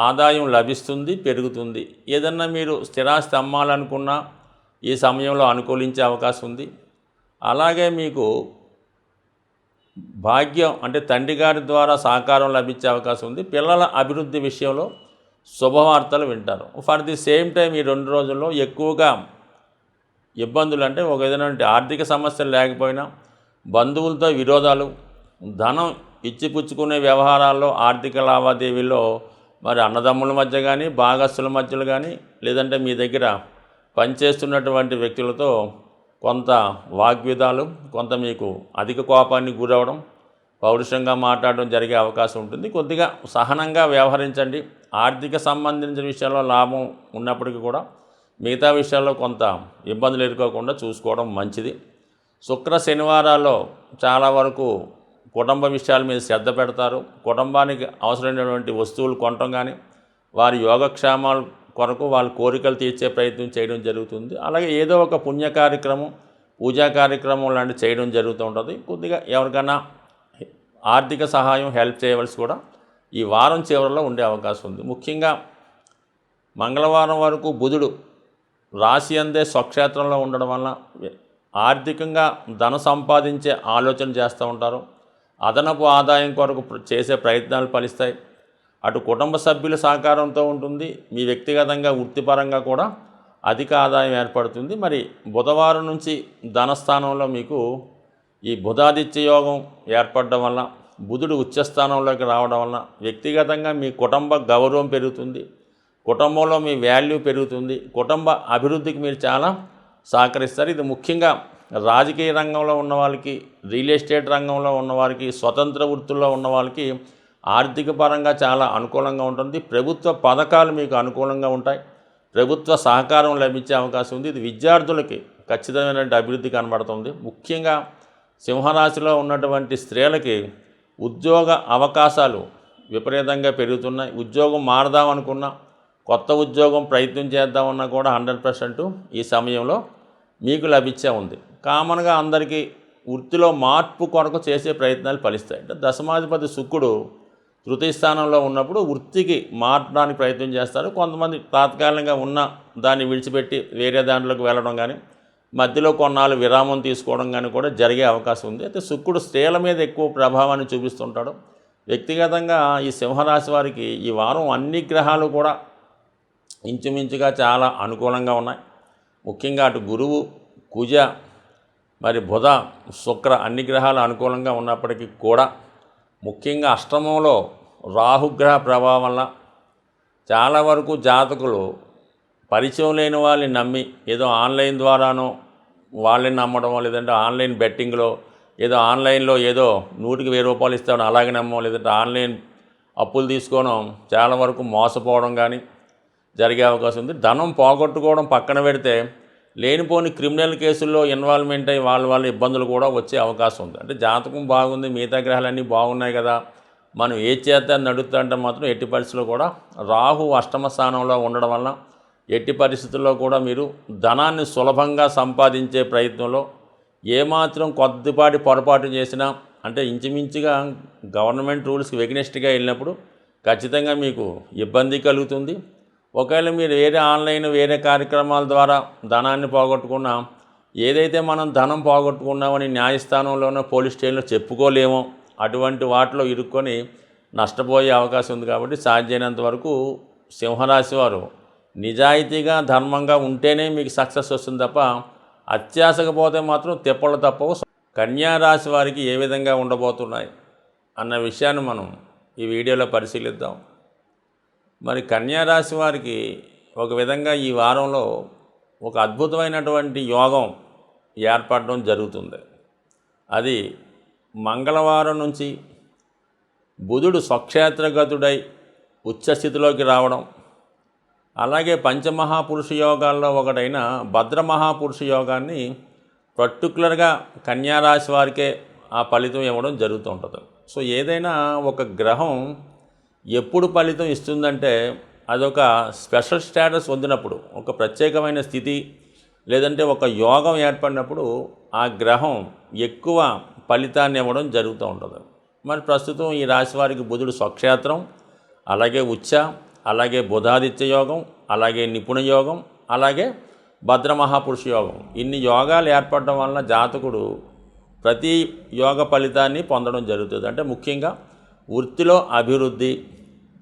ఆదాయం లభిస్తుంది, పెరుగుతుంది. ఏదన్నా మీరు స్థిరాస్తి అమ్మాలనుకున్నా ఈ సమయంలో అనుకూలించే అవకాశం ఉంది. అలాగే మీకు భాగ్యం అంటే తండ్రి గారి ద్వారా సహకారం లభించే అవకాశం ఉంది. పిల్లల అభివృద్ధి విషయంలో శుభవార్తలు వింటారు. ఫర్ ది సేమ్ టైం ఈ 2 రోజుల్లో ఎక్కువగా ఇబ్బందులు అంటే ఒక విధమైన ఆర్థిక సమస్యలు లేకపోయినా బంధువులతో విరోధాలు, ధనం ఇచ్చిపుచ్చుకునే వ్యవహారాల్లో ఆర్థిక లావాదేవీల్లో మరి అన్నదమ్ముల మధ్య కానీ భాగస్తుల మధ్యలో కానీ లేదంటే మీ దగ్గర పనిచేస్తున్నటువంటి వ్యక్తులతో కొంత వాగ్విదాలు, కొంత మీకు అధిక కోపాన్ని గురవడం, పౌరుషంగా మాట్లాడడం జరిగే అవకాశం ఉంటుంది. కొద్దిగా సహనంగా వ్యవహరించండి. ఆర్థిక సంబంధించిన విషయాల్లో లాభం ఉన్నప్పటికీ కూడా మిగతా విషయాల్లో కొంత ఇబ్బందులు ఎదుర్కోకుండా చూసుకోవడం మంచిది. శుక్ర శనివారాల్లో చాలా వరకు కుటుంబ విషయాల మీద శ్రద్ధ పెడతారు. కుటుంబానికి అవసరమైనటువంటి వస్తువులు కొనటం కానీ వారి యోగక్షేమాల కొరకు వాళ్ళ కోరికలు తీర్చే ప్రయత్నం చేయడం జరుగుతుంది. అలాగే ఏదో ఒక పుణ్య కార్యక్రమం, పూజా కార్యక్రమం లాంటివి చేయడం జరుగుతూ ఉంటుంది. కొద్దిగా ఎవరికైనా ఆర్థిక సహాయం హెల్ప్ చేయవలసి కూడా ఈ వారం చివరిలో ఉండే అవకాశం ఉంది. ముఖ్యంగా మంగళవారం వరకు బుధుడు రాశి అందే స్వక్షేత్రంలో ఉండడం వలన ఆర్థికంగా ధన సంపాదించే ఆలోచన చేస్తూ ఉంటారు. అదనపు ఆదాయం కొరకు చేసే ప్రయత్నాలు ఫలిస్తాయి. అటు కుటుంబ సభ్యుల సహకారంతో ఉంటుంది. మీ వ్యక్తిగతంగా వృత్తిపరంగా కూడా అధిక ఆదాయం ఏర్పడుతుంది. మరి బుధవారం నుంచి ధనస్థానంలో మీకు ఈ బుధాదిత్య యోగం ఏర్పడడం వల్ల బుధుడు ఉచ్చస్థానంలోకి రావడం వలన వ్యక్తిగతంగా మీ కుటుంబ గౌరవం పెరుగుతుంది, కుటుంబంలో మీ వాల్యూ పెరుగుతుంది, కుటుంబ అభివృద్ధికి మీరు చాలా సహకరిస్తారు. ఇది ముఖ్యంగా రాజకీయ రంగంలో ఉన్న వాళ్ళకి, రియల్ ఎస్టేట్ రంగంలో ఉన్నవారికి, స్వతంత్ర వృత్తుల్లో ఉన్న వాళ్ళకి ఆర్థిక పరంగా చాలా అనుకూలంగా ఉంటుంది. ప్రభుత్వ పథకాలు మీకు అనుకూలంగా ఉంటాయి. ప్రభుత్వ సహకారం లభించే అవకాశం ఉంది. ఇది విద్యార్థులకి ఖచ్చితమైనటువంటి అభివృద్ధి కనబడుతుంది. ముఖ్యంగా సింహరాశిలో ఉన్నటువంటి స్త్రీలకి ఉద్యోగ అవకాశాలు విపరీతంగా పెరుగుతున్నాయి. ఉద్యోగం మారదామనుకున్నా, కొత్త ఉద్యోగం ప్రయత్నం చేద్దామన్నా కూడా 100% ఈ సమయంలో మీకు లభించే ఉంది. కామన్గా అందరికీ వృత్తిలో మార్పు కొరకు చేసే ప్రయత్నాలు ఫలిస్తాయి. అంటే దశమాధిపతి శుక్రుడు తృతీయ స్థానంలో ఉన్నప్పుడు వృత్తికి మార్చడానికి ప్రయత్నం చేస్తారు. కొంతమంది తాత్కాలికంగా ఉన్న దాన్ని విడిచిపెట్టి వేరే దాంట్లోకి వెళ్ళడం కానీ, మధ్యలో కొన్నాళ్ళు విరామం తీసుకోవడం కానీ కూడా జరిగే అవకాశం ఉంది. అయితే శుక్రుడు స్త్రీల మీద ఎక్కువ ప్రభావాన్ని చూపిస్తుంటాడు. వ్యక్తిగతంగా ఈ సింహరాశి వారికి ఈ వారం అన్ని గ్రహాలు కూడా ఇంచుమించుగా చాలా అనుకూలంగా ఉన్నాయి. ముఖ్యంగా అటు గురువు, కుజ, మరి బుధ, శుక్ర అన్ని గ్రహాలు అనుకూలంగా ఉన్నప్పటికీ కూడా ముఖ్యంగా అష్టమంలో రాహుగ్రహ ప్రభావం వల్ల చాలా వరకు జాతకులు పరిచయం లేని వాళ్ళని నమ్మి ఏదో ఆన్లైన్ ద్వారానో వాళ్ళని నమ్మడం, లేదంటే ఆన్లైన్ బెట్టింగ్లో ఏదో ఆన్లైన్లో ఏదో 100కి 1000 రూపాయలు ఇస్తామని అలాగే నమ్మడం, లేదంటే ఆన్లైన్ అప్పులు తీసుకోవడం, చాలా వరకు మోసపోవడం కానీ జరిగే అవకాశం ఉంది. ధనం పోగొట్టుకోవడం పక్కన పెడితే లేనిపోని క్రిమినల్ కేసుల్లో ఇన్వాల్వ్మెంట్ అయ్యి వాళ్ళ ఇబ్బందులు కూడా వచ్చే అవకాశం ఉంది. అంటే జాతకం బాగుంది, మిగతా గ్రహాలన్నీ బాగున్నాయి కదా, మనం ఏ చేద్దాన్ని నడుస్తా అంటే మాత్రం ఎట్టి పరిస్థితుల్లో కూడా రాహు అష్టమ స్థానంలో ఉండడం వల్ల ఎట్టి పరిస్థితుల్లో కూడా మీరు ధనాన్ని సులభంగా సంపాదించే ప్రయత్నంలో ఏమాత్రం కొద్దిపాటి పొరపాటు చేసినా, అంటే ఇంచుమించుగా గవర్నమెంట్ రూల్స్కి ఎగనెస్ట్గా వెళ్ళినప్పుడు ఖచ్చితంగా మీకు ఇబ్బంది కలుగుతుంది. ఒకవేళ మీరు వేరే కార్యక్రమాల ద్వారా ధనాన్ని పోగొట్టుకున్నా, ఏదైతే మనం ధనం పోగొట్టుకున్నామని న్యాయస్థానంలోనో పోలీస్ స్టేషన్లో చెప్పుకోలేమో అటువంటి వాటిలో ఇరుక్కొని నష్టపోయే అవకాశం ఉంది. కాబట్టి సాధ్యమైనంత వరకు సింహరాశి వారు నిజాయితీగా ధర్మంగా ఉంటేనే మీకు సక్సెస్ వస్తుంది తప్ప అత్యాశకు పోతే మాత్రం తిప్పలు తప్పవు. కన్యారాశి వారికి ఏ విధంగా ఉండబోతున్నాయి అన్న విషయాన్ని మనం ఈ వీడియోలో పరిశీలిద్దాం. మరి కన్యారాశి వారికి ఒక విధంగా ఈ వారంలో ఒక అద్భుతమైనటువంటి యోగం ఏర్పడడం జరుగుతుంది. అది మంగళవారం నుంచి బుధుడు స్వక్షేత్రగతుడై ఉచ్చస్థితిలోకి రావడం, అలాగే పంచమహాపురుష యోగాల్లో ఒకటైన భద్రమహాపురుష యోగాన్ని పర్టికులర్గా కన్యారాశి వారికే ఆ ఫలితం ఇవ్వడం జరుగుతూ ఉంటుంది. సో ఏదైనా ఒక గ్రహం ఎప్పుడు ఫలితం ఇస్తుందంటే అదొక స్పెషల్ స్టేటస్ పొందినప్పుడు, ఒక ప్రత్యేకమైన స్థితి లేదంటే ఒక యోగం ఏర్పడినప్పుడు ఆ గ్రహం ఎక్కువ ఫలితాన్ని ఇవ్వడం జరుగుతూ ఉంటుంది. మరి ప్రస్తుతం ఈ రాశి వారికి బుధుడు స్వక్షేత్రం, అలాగే ఉచ్చ, అలాగే బుధాదిత్య యోగం, అలాగే నిపుణ యోగం, అలాగే భద్రమహాపురుష యోగం, ఇన్ని యోగాలు ఏర్పడడం వలన జాతకుడు ప్రతి యోగ ఫలితాన్ని పొందడం జరుగుతుంది. అంటే ముఖ్యంగా వృత్తిలో అభివృద్ధి,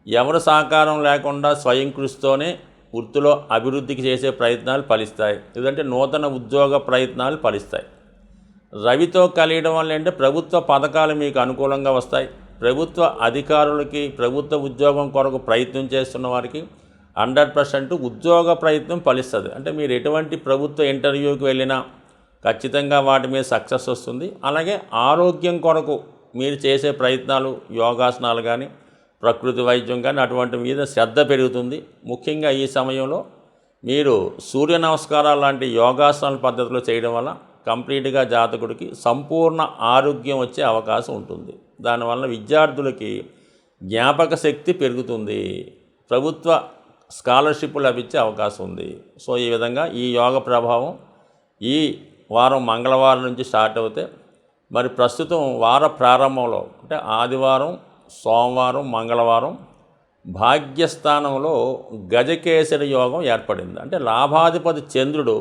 ఎవరు సహకారం లేకుండా స్వయం కృషితోనే వృత్తిలో అభివృద్ధికి చేసే ప్రయత్నాలు ఫలిస్తాయి. లేదంటే నూతన ఉద్యోగ ప్రయత్నాలు ఫలిస్తాయి. రవితో కలియడం వల్ల అంటే ప్రభుత్వ పథకాలు మీకు అనుకూలంగా వస్తాయి. ప్రభుత్వ అధికారులకి, ప్రభుత్వ ఉద్యోగం కొరకు ప్రయత్నం చేస్తున్న వారికి 100% ఉద్యోగ ప్రయత్నం ఫలిస్తుంది. అంటే మీరు ఎటువంటి ప్రభుత్వ ఇంటర్వ్యూకి వెళ్ళినా ఖచ్చితంగా వాటి మీద సక్సెస్ వస్తుంది. అలాగే ఆరోగ్యం కొరకు మీరు చేసే ప్రయత్నాలు, యోగాసనాలు కానీ, ప్రకృతి వైద్యం కానీ అటువంటి మీద శ్రద్ధ పెరుగుతుంది. ముఖ్యంగా ఈ సమయంలో మీరు సూర్య నమస్కారాలు లాంటి యోగాసనాల పద్ధతిలో చేయడం వల్ల కంప్లీట్గా జాతకుడికి సంపూర్ణ ఆరోగ్యం వచ్చే అవకాశం ఉంటుంది. దానివల్ల విద్యార్థులకి జ్ఞాపక శక్తి పెరుగుతుంది, ప్రభుత్వ స్కాలర్షిప్ లభించే అవకాశం ఉంది. సో ఈ విధంగా ఈ యోగ ప్రభావం ఈ వారం మంగళవారం నుంచి స్టార్ట్ అవుతే, మరి ప్రస్తుతం వార ప్రారంభంలో అంటే ఆదివారం, సోమవారం, మంగళవారం భాగ్యస్థానంలో గజకేసరి యోగం ఏర్పడింది. అంటే లాభాధిపతి చంద్రుడు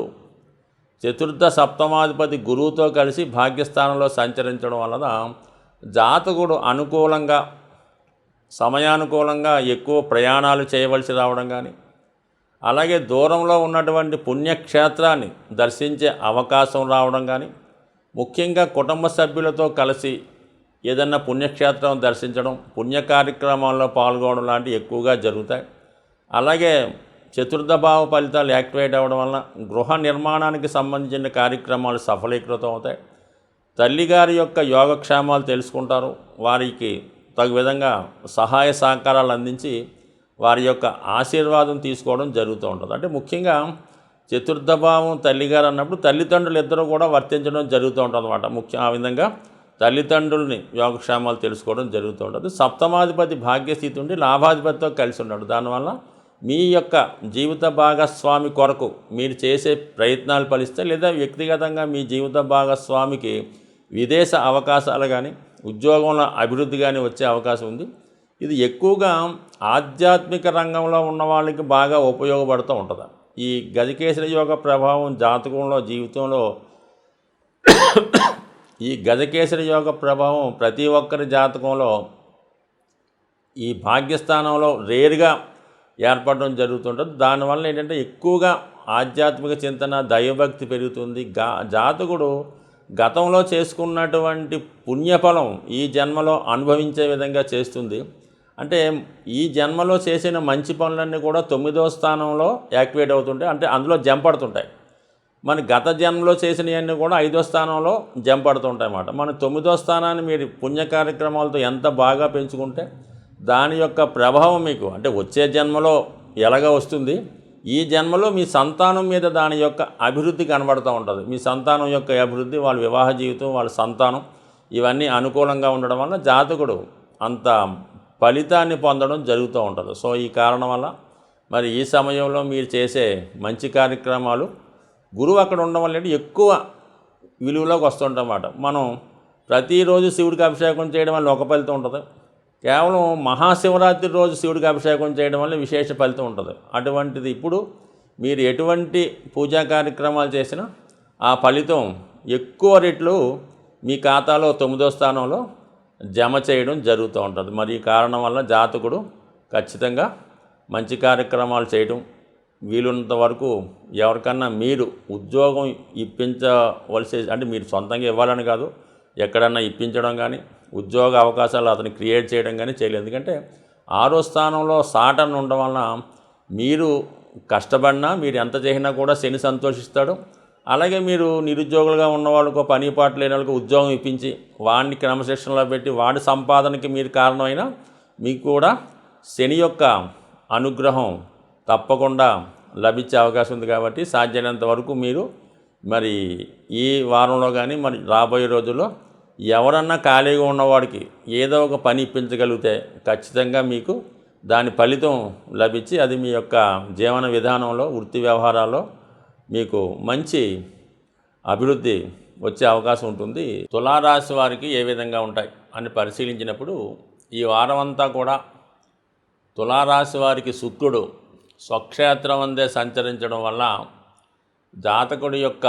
చతుర్థ సప్తమాధిపతి గురువుతో కలిసి భాగ్యస్థానంలో సంచరించడం వలన జాతకుడు అనుకూలంగా, సమయానుకూలంగా ఎక్కువ ప్రయాణాలు చేయవలసి రావడం కానీ, అలాగే దూరంలో ఉన్నటువంటి పుణ్యక్షేత్రాన్ని దర్శించే అవకాశం రావడం కానీ, ముఖ్యంగా కుటుంబ సభ్యులతో కలిసి ఏదన్నా పుణ్యక్షేత్రం దర్శించడం, పుణ్య కార్యక్రమాల్లో పాల్గొనడం లాంటివి ఎక్కువగా జరుగుతాయి. అలాగే చతుర్థ భావ ఫలితాలు యాక్టివేట్ అవ్వడం వలన గృహ నిర్మాణానికి సంబంధించిన కార్యక్రమాలు సఫలీకృతం అవుతాయి. తల్లిగారి యొక్క యోగక్షేమాలు తెలుసుకుంటారు. వారికి తగు విధంగా సహాయ సహకారాలు అందించి వారి యొక్క ఆశీర్వాదం తీసుకోవడం జరుగుతూ ఉంటుంది. అంటే ముఖ్యంగా చతుర్థ భావం తల్లిగారు అన్నప్పుడు తల్లిదండ్రులు ఇద్దరు కూడా వర్తించడం జరుగుతూ ఉంటుంది అన్నమాట. ఆ విధంగా తల్లిదండ్రుల్ని యోగక్షేమాలు తెలుసుకోవడం జరుగుతూ ఉంటుంది. సప్తమాధిపతి భాగ్యస్థితి ఉండి లాభాధిపతితో కలిసి ఉన్నాడు. దానివల్ల మీ యొక్క జీవిత భాగస్వామి కొరకు మీరు చేసే ప్రయత్నాలు ఫలిస్తాయి. లేదా వ్యక్తిగతంగా మీ జీవిత భాగస్వామికి విదేశ అవకాశాలు కానీ, ఉద్యోగంలో అభివృద్ధి కానీ వచ్చే అవకాశం ఉంది. ఇది ఎక్కువగా ఆధ్యాత్మిక రంగంలో ఉన్న వాళ్ళకి బాగా ఉపయోగపడుతూ ఉంటుంది. ఈ గజకేసరి యోగ ప్రభావం జాతకంలో, జీవితంలో ఈ గజకేసరి యోగ ప్రభావం ప్రతి ఒక్కరి జాతకంలో ఈ భాగ్యస్థానంలో రేరుగా ఏర్పడడం జరుగుతుంటుంది. దానివల్ల ఏంటంటే ఎక్కువగా ఆధ్యాత్మిక చింతన, దైవభక్తి పెరుగుతుంది. జాతకుడు గతంలో చేసుకున్నటువంటి పుణ్యఫలం ఈ జన్మలో అనుభవించే విధంగా చేస్తుంది. అంటే ఈ జన్మలో చేసిన మంచి పనులన్నీ కూడా 9వ స్థానంలో యాక్టివేట్ అవుతుంటాయి. అంటే అందులో జంపడుతుంటాయి. మన గత జన్మలో చేసినవన్నీ కూడా 5వ స్థానంలో జంపడుతుంటాయి అన్నమాట. మన 9వ స్థానాన్ని మీరు పుణ్య కార్యక్రమాలతో ఎంత బాగా పెంచుకుంటే దాని యొక్క ప్రభావం మీకు అంటే వచ్చే జన్మలో ఎలాగ వస్తుంది, ఈ జన్మలో మీ సంతానం మీద దాని యొక్క అభివృద్ధి కనబడుతూ ఉంటుంది. మీ సంతానం యొక్క అభివృద్ధి, వాళ్ళ వివాహ జీవితం, వాళ్ళ సంతానం ఇవన్నీ అనుకూలంగా ఉండడం వల్ల జాతకుడు అంత ఫలితాన్ని పొందడం జరుగుతూ ఉంటుంది. సో ఈ కారణం వల్ల మరి ఈ సమయంలో మీరు చేసే మంచి కార్యక్రమాలు గురువు అక్కడ ఉండడం వల్ల ఎక్కువ విలువలోకి వస్తుంటన్నమాట. మనం ప్రతిరోజు శివుడికి అభిషేకం చేయడం వల్ల ఒక ఫలితం ఉంటుంది, కేవలం మహాశివరాత్రి రోజు శివుడికి అభిషేకం చేయడం వల్ల విశేష ఫలితం ఉంటుంది. అటువంటిది ఇప్పుడు మీరు ఎటువంటి పూజా కార్యక్రమాలు చేసినా ఆ ఫలితం ఎక్కువ రెట్లు మీ ఖాతాలో 9వ స్థానంలో జమ చేయడం జరుగుతూ ఉంటుంది. మరి ఈ కారణం వల్ల జాతకుడు ఖచ్చితంగా మంచి కార్యక్రమాలు చేయడం, వీలున్నంత వరకు ఎవరికన్నా మీరు ఉద్యోగం ఇప్పించవలసి అంటే మీరు సొంతంగా ఇవ్వాలని కాదు, ఎక్కడన్నా ఇప్పించడం కానీ ఉద్యోగ అవకాశాలు అతను క్రియేట్ చేయడం కానీ చేయలేదు. ఎందుకంటే 6వ స్థానంలో సాటర్న్ ఉండడం వలన మీరు కష్టపడినా మీరు ఎంత చేసినా కూడా శని సంతోషిస్తాడు. అలాగే మీరు నిరుద్యోగులుగా ఉన్నవాళ్ళకు పని పాట లేని వాళ్ళకి ఉద్యోగం ఇప్పించి వాడిని క్రమశిక్షణలో పెట్టి వాడి సంపాదనకి మీరు కారణమైనా మీకు కూడా శని యొక్క అనుగ్రహం తప్పకుండా లభించే అవకాశం ఉంది. కాబట్టి సాధ్యమైనంత వరకు మీరు మరి ఈ వారంలో కానీ మరి రాబోయే రోజుల్లో ఎవరన్నా ఖాళీగా ఉన్నవాడికి ఏదో ఒక పని ఇప్పించగలిగితే ఖచ్చితంగా మీకు దాని ఫలితం లభించి అది మీ యొక్క జీవన విధానంలో, వృత్తి వ్యవహారాల్లో మీకు మంచి అభివృద్ధి వచ్చే అవకాశం ఉంటుంది. తులారాశి వారికి ఏ విధంగా ఉంటాయి అని పరిశీలించినప్పుడు ఈ వారం అంతా కూడా తులారాశి వారికి శుక్రుడు స్వక్షేత్రం అందే సంచరించడం వల్ల జాతకుడి యొక్క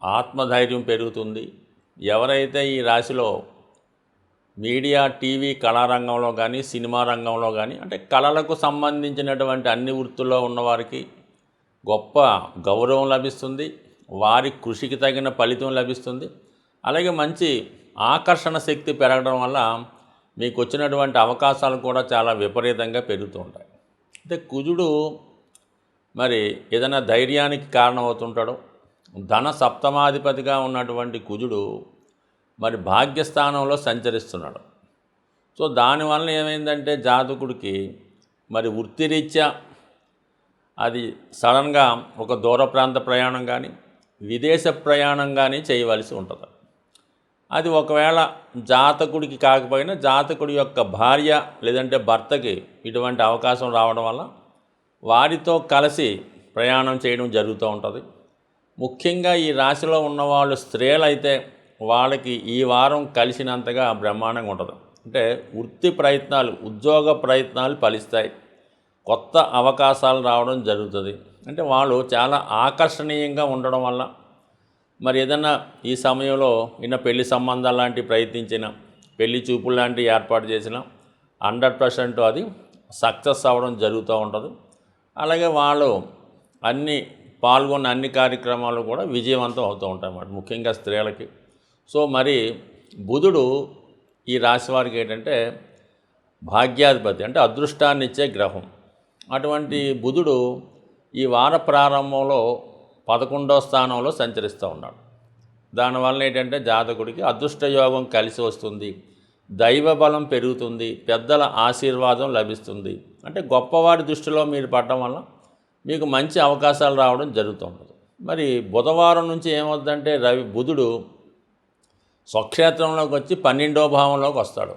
ఆత్మధైర్యం పెరుగుతుంది. ఎవరైతే ఈ రాశిలో మీడియా, టీవీ, కళారంగంలో కానీ సినిమా రంగంలో కానీ అంటే కళలకు సంబంధించినటువంటి అన్ని వృత్తుల్లో ఉన్నవారికి గొప్ప గౌరవం లభిస్తుంది, వారి కృషికి తగిన ఫలితం లభిస్తుంది. అలాగే మంచి ఆకర్షణ శక్తి పెరగడం వల్ల మీకు వచ్చినటువంటి అవకాశాలు కూడా చాలా విపరీతంగా పెరుగుతూ ఉంటాయి. అంటే కుజుడు మరి ఏదైనా ధైర్యానికి కారణమవుతుంటాడు. ధన సప్తమాధిపతిగా ఉన్నటువంటి కుజుడు మరి భాగ్యస్థానంలో సంచరిస్తున్నాడు. సో దానివల్ల ఏమైందంటే జాతకుడికి మరి వృత్తిరీత్యా అది సడన్గా ఒక దూర ప్రాంత ప్రయాణం కానీ విదేశ ప్రయాణం కానీ చేయవలసి ఉంటుంది. అది ఒకవేళ జాతకుడికి కాకపోయినా జాతకుడి యొక్క భార్య లేదంటే భర్తకి ఇటువంటి అవకాశం రావడం వల్ల వారితో కలిసి ప్రయాణం చేయడం జరుగుతూ ఉంటుంది. ముఖ్యంగా ఈ రాశిలో ఉన్నవాళ్ళు స్త్రీలైతే వాళ్ళకి ఈ వారం కలిసినంతగా బ్రహ్మాండంగా ఉంటుంది. అంటే వృత్తి ప్రయత్నాలు, ఉద్యోగ ప్రయత్నాలు ఫలిస్తాయి, కొత్త అవకాశాలు రావడం జరుగుతుంది. అంటే వాళ్ళు చాలా ఆకర్షణీయంగా ఉండడం వల్ల మరి ఏదన్నా ఈ సమయంలో పెళ్లి సంబంధాలు లాంటివి ప్రయత్నించిన, పెళ్లి చూపులు లాంటివి ఏర్పాటు చేసిన 100% అది సక్సెస్ అవ్వడం జరుగుతూ ఉంటుంది. అలాగే వాళ్ళు పాల్గొన్న అన్ని కార్యక్రమాలు కూడా విజయవంతం అవుతూ ఉంటాయి అన్నమాట, ముఖ్యంగా స్త్రీలకి. సో మరి బుధుడు ఈ రాశి వారికి ఏంటంటే భాగ్యాధిపతి, అంటే అదృష్టాన్ని ఇచ్చే గ్రహం. అటువంటి బుధుడు ఈ వార ప్రారంభంలో 11వ స్థానంలో సంచరిస్తూ ఉన్నాడు. దానివల్ల ఏంటంటే జాతకుడికి అదృష్టయోగం కలిసి వస్తుంది, దైవ బలం పెరుగుతుంది, పెద్దల ఆశీర్వాదం లభిస్తుంది. అంటే గొప్పవాడి దృష్టిలో మీరు పడడం వల్ల మీకు మంచి అవకాశాలు రావడం జరుగుతుంది. మరి బుధవారం నుంచి ఏమవుతుందంటే బుధుడు స్వక్షేత్రంలోకి వచ్చి 12వ భావంలోకి వస్తాడు.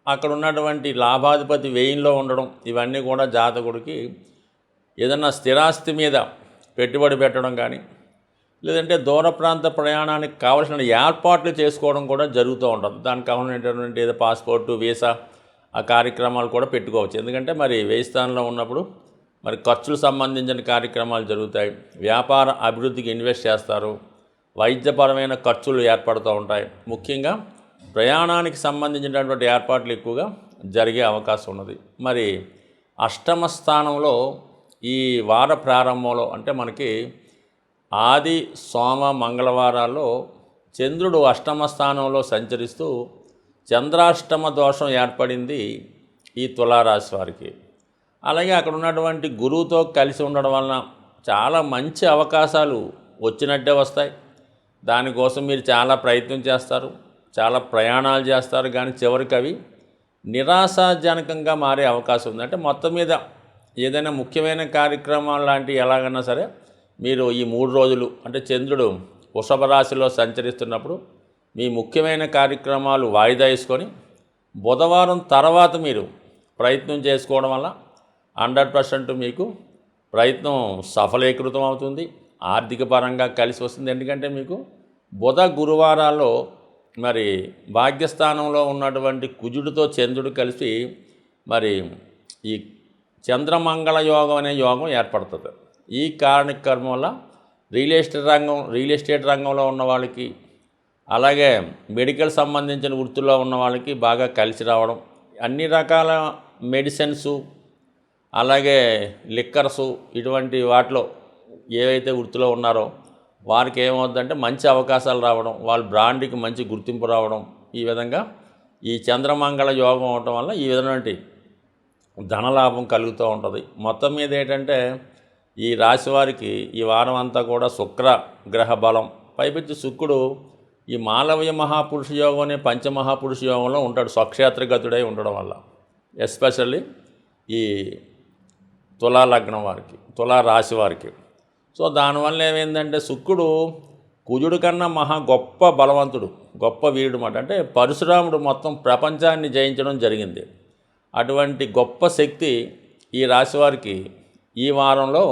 అక్కడ ఉన్నటువంటి లాభాధిపతి వ్యయంలో ఉండడం ఇవన్నీ కూడా జాతకుడికి ఏదన్నా స్థిరాస్తి మీద పెట్టుబడి పెట్టడం కానీ లేదంటే దూర ప్రాంత ప్రయాణానికి కావలసిన ఏర్పాట్లు చేసుకోవడం కూడా జరుగుతూ ఉంటుంది. దానికి కావాల్సినటువంటి ఏదో పాస్పోర్టు, వీసా ఆ కార్యక్రమాలు కూడా పెట్టుకోవచ్చు. ఎందుకంటే మరి వ్యయ స్థానంలో ఉన్నప్పుడు మరి ఖర్చులు సంబంధించిన కార్యక్రమాలు జరుగుతాయి, వ్యాపార అభివృద్ధికి ఇన్వెస్ట్ చేస్తారు, వైద్యపరమైన ఖర్చులు ఏర్పడుతూ ఉంటాయి. ముఖ్యంగా ప్రయాణానికి సంబంధించినటువంటి ఏర్పాట్లు ఎక్కువగా జరిగే అవకాశం ఉన్నది. మరి 8వ స్థానంలో ఈ వార ప్రారంభంలో అంటే మనకి ఆది, సోమ, మంగళవారాల్లో చంద్రుడు 8వ స్థానంలో సంచరిస్తూ చంద్రాష్టమ దోషం ఏర్పడింది ఈ తులారాశి వారికి. అలాగే అక్కడ ఉన్నటువంటి గురువుతో కలిసి ఉండడం వలన చాలా మంచి అవకాశాలు వచ్చినట్టే వస్తాయి. దానికోసం మీరు చాలా ప్రయత్నం చేస్తారు, చాలా ప్రయాణాలు చేస్తారు, కానీ చివరికి అవి నిరాశాజనకంగా మారే అవకాశం ఉంది. అంటే మొత్తం మీద ఏదైనా ముఖ్యమైన కార్యక్రమాలు లాంటివి ఎలాగన్నా సరే మీరు ఈ 3 రోజులు అంటే చంద్రుడు వృషభ రాశిలో సంచరిస్తున్నప్పుడు మీ ముఖ్యమైన కార్యక్రమాలు వాయిదా వేసుకొని బుధవారం తర్వాత మీరు ప్రయత్నం చేసుకోవడం వల్ల 100% మీకు ప్రయత్నం సఫలీకృతం అవుతుంది, ఆర్థిక పరంగా కలిసి వస్తుంది. ఎందుకంటే మీకు బుధ గురువారాల్లో మరి భాగ్యస్థానంలో ఉన్నటువంటి కుజుడితో చంద్రుడు కలిసి మరి ఈ చంద్రమంగళ యోగం అనే యోగం ఏర్పడుతుంది. ఈ కార్యక్రమం వల్ల రియల్ ఎస్టేట్ రంగంలో ఉన్న వాళ్ళకి, అలాగే మెడికల్ సంబంధించిన వృత్తుల్లో ఉన్న వాళ్ళకి బాగా కలిసి రావడం, అన్ని రకాల మెడిసిన్సు, అలాగే లిక్కర్సు, ఇటువంటి వాటిలో ఏవైతే వృత్తిలో ఉన్నారో వారికి ఏమవుతుందంటే మంచి అవకాశాలు రావడం, వాళ్ళ బ్రాండ్కి మంచి గుర్తింపు రావడం, ఈ విధంగా ఈ చంద్రమంగళ యోగం అవటం వల్ల ఈ విధమైన ధనలాభం కలుగుతూ ఉంటుంది. మొత్తం మీద ఏంటంటే ఈ రాశి వారికి ఈ వారం అంతా కూడా శుక్ర గ్రహ బలం, పైపెచ్చి శుక్రుడు ఈ మాలవ్య మహాపురుష యోగం అనే పంచమహాపురుష యోగంలో ఉంటాడు, స్వక్షేత్రగతుడై ఉండడం వల్ల, ఎస్పెషల్లీ ఈ తులా లగ్నం వారికి, తులా రాశి వారికి. సో దానివల్ల ఏమైందంటే శుక్రుడు కుజుడు కన్నా మహా గొప్ప బలవంతుడు, గొప్ప వీరుడు మాట. అంటే పరశురాముడు మొత్తం ప్రపంచాన్ని జయించడం జరిగింది. అటువంటి గొప్ప శక్తి ఈ రాశి వారికి ఈ వారంలో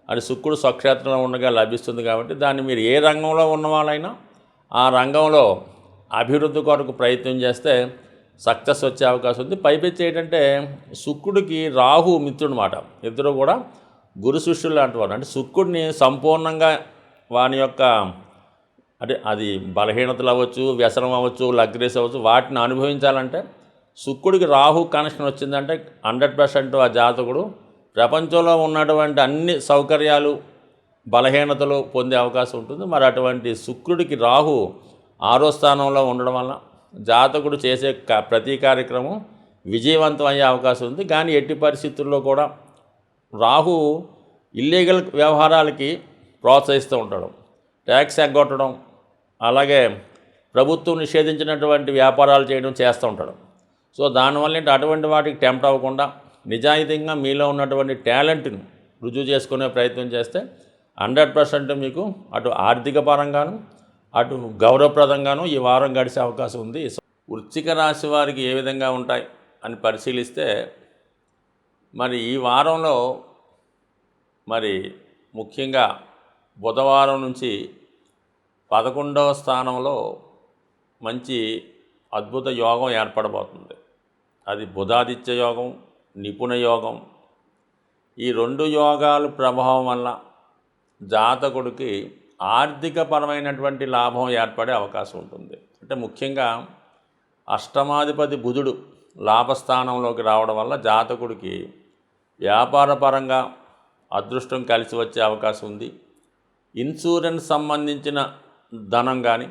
అది శుక్రుడు స్వక్షేత్రంలో ఉండగా లభిస్తుంది. కాబట్టి దాన్ని మీరు ఏ రంగంలో ఉన్నవాళ్ళైనా ఆ రంగంలో అభివృద్ధి కొరకు ప్రయత్నం చేస్తే సక్సెస్ వచ్చే అవకాశం ఉంది. పైపెచ్చి ఏంటంటే శుక్రుడికి రాహు మిత్రుడు మాట, ఇద్దరు కూడా గురు శిష్యులు లాంటి వారు. అంటే శుక్రుడిని సంపూర్ణంగా వాని యొక్క అంటే అది బలహీనతలు అవ్వచ్చు, వ్యసనం అవ్వచ్చు, లగ్రేస్ అవ్వచ్చు, వాటిని అనుభవించాలంటే శుక్రుడికి రాహు కనెక్షన్ వచ్చిందంటే 100% ఆ జాతకుడు ప్రపంచంలో ఉన్నటువంటి అన్ని సౌకర్యాలు, బలహీనతలు పొందే అవకాశం ఉంటుంది. మరి అటువంటి శుక్రుడికి రాహు 6వ స్థానంలో ఉండడం వల్ల జాతకుడు చేసే ప్రతి కార్యక్రమం విజయవంతం అయ్యే అవకాశం ఉంది. కానీ ఎట్టి పరిస్థితుల్లో కూడా రాహు ఇల్లీగల్ వ్యవహారాలకి ప్రోత్సహిస్తూ ఉంటాడు, ట్యాక్స్ ఎగ్గొట్టడం, అలాగే ప్రభుత్వం నిషేధించినటువంటి వ్యాపారాలు చేయడం చేస్తూ ఉంటాడు. సో దానివల్ల అటువంటి వాటికి టెంప్ట్ అవ్వకుండా నిజాయితీగా మీలో ఉన్నటువంటి టాలెంట్ని రుజువు చేసుకునే ప్రయత్నం చేస్తే 100% మీకు అటు ఆర్థిక పరంగాను అటు గౌరవప్రదంగాను ఈ వారం గడిచే అవకాశం ఉంది. వృశ్చిక రాశి వారికి ఏ విధంగా ఉంటాయి అని పరిశీలిస్తే మరి ఈ వారంలో మరి ముఖ్యంగా బుధవారం నుంచి 11వ స్థానంలో మంచి అద్భుత యోగం ఏర్పడబోతుంది. అది బుధాదిత్య యోగం, నిపుణ యోగం. ఈ 2 యోగాలు ప్రభావం వల్ల జాతకుడికి ఆర్థికపరమైనటువంటి లాభం ఏర్పడే అవకాశం ఉంటుంది. అంటే ముఖ్యంగా అష్టమాధిపతి బుధుడు లాభస్థానంలోకి రావడం వల్ల జాతకుడికి వ్యాపార పరంగా అదృష్టం కలిసి వచ్చే అవకాశం ఉంది. ఇన్సూరెన్స్ సంబంధించిన ధనం కానీ,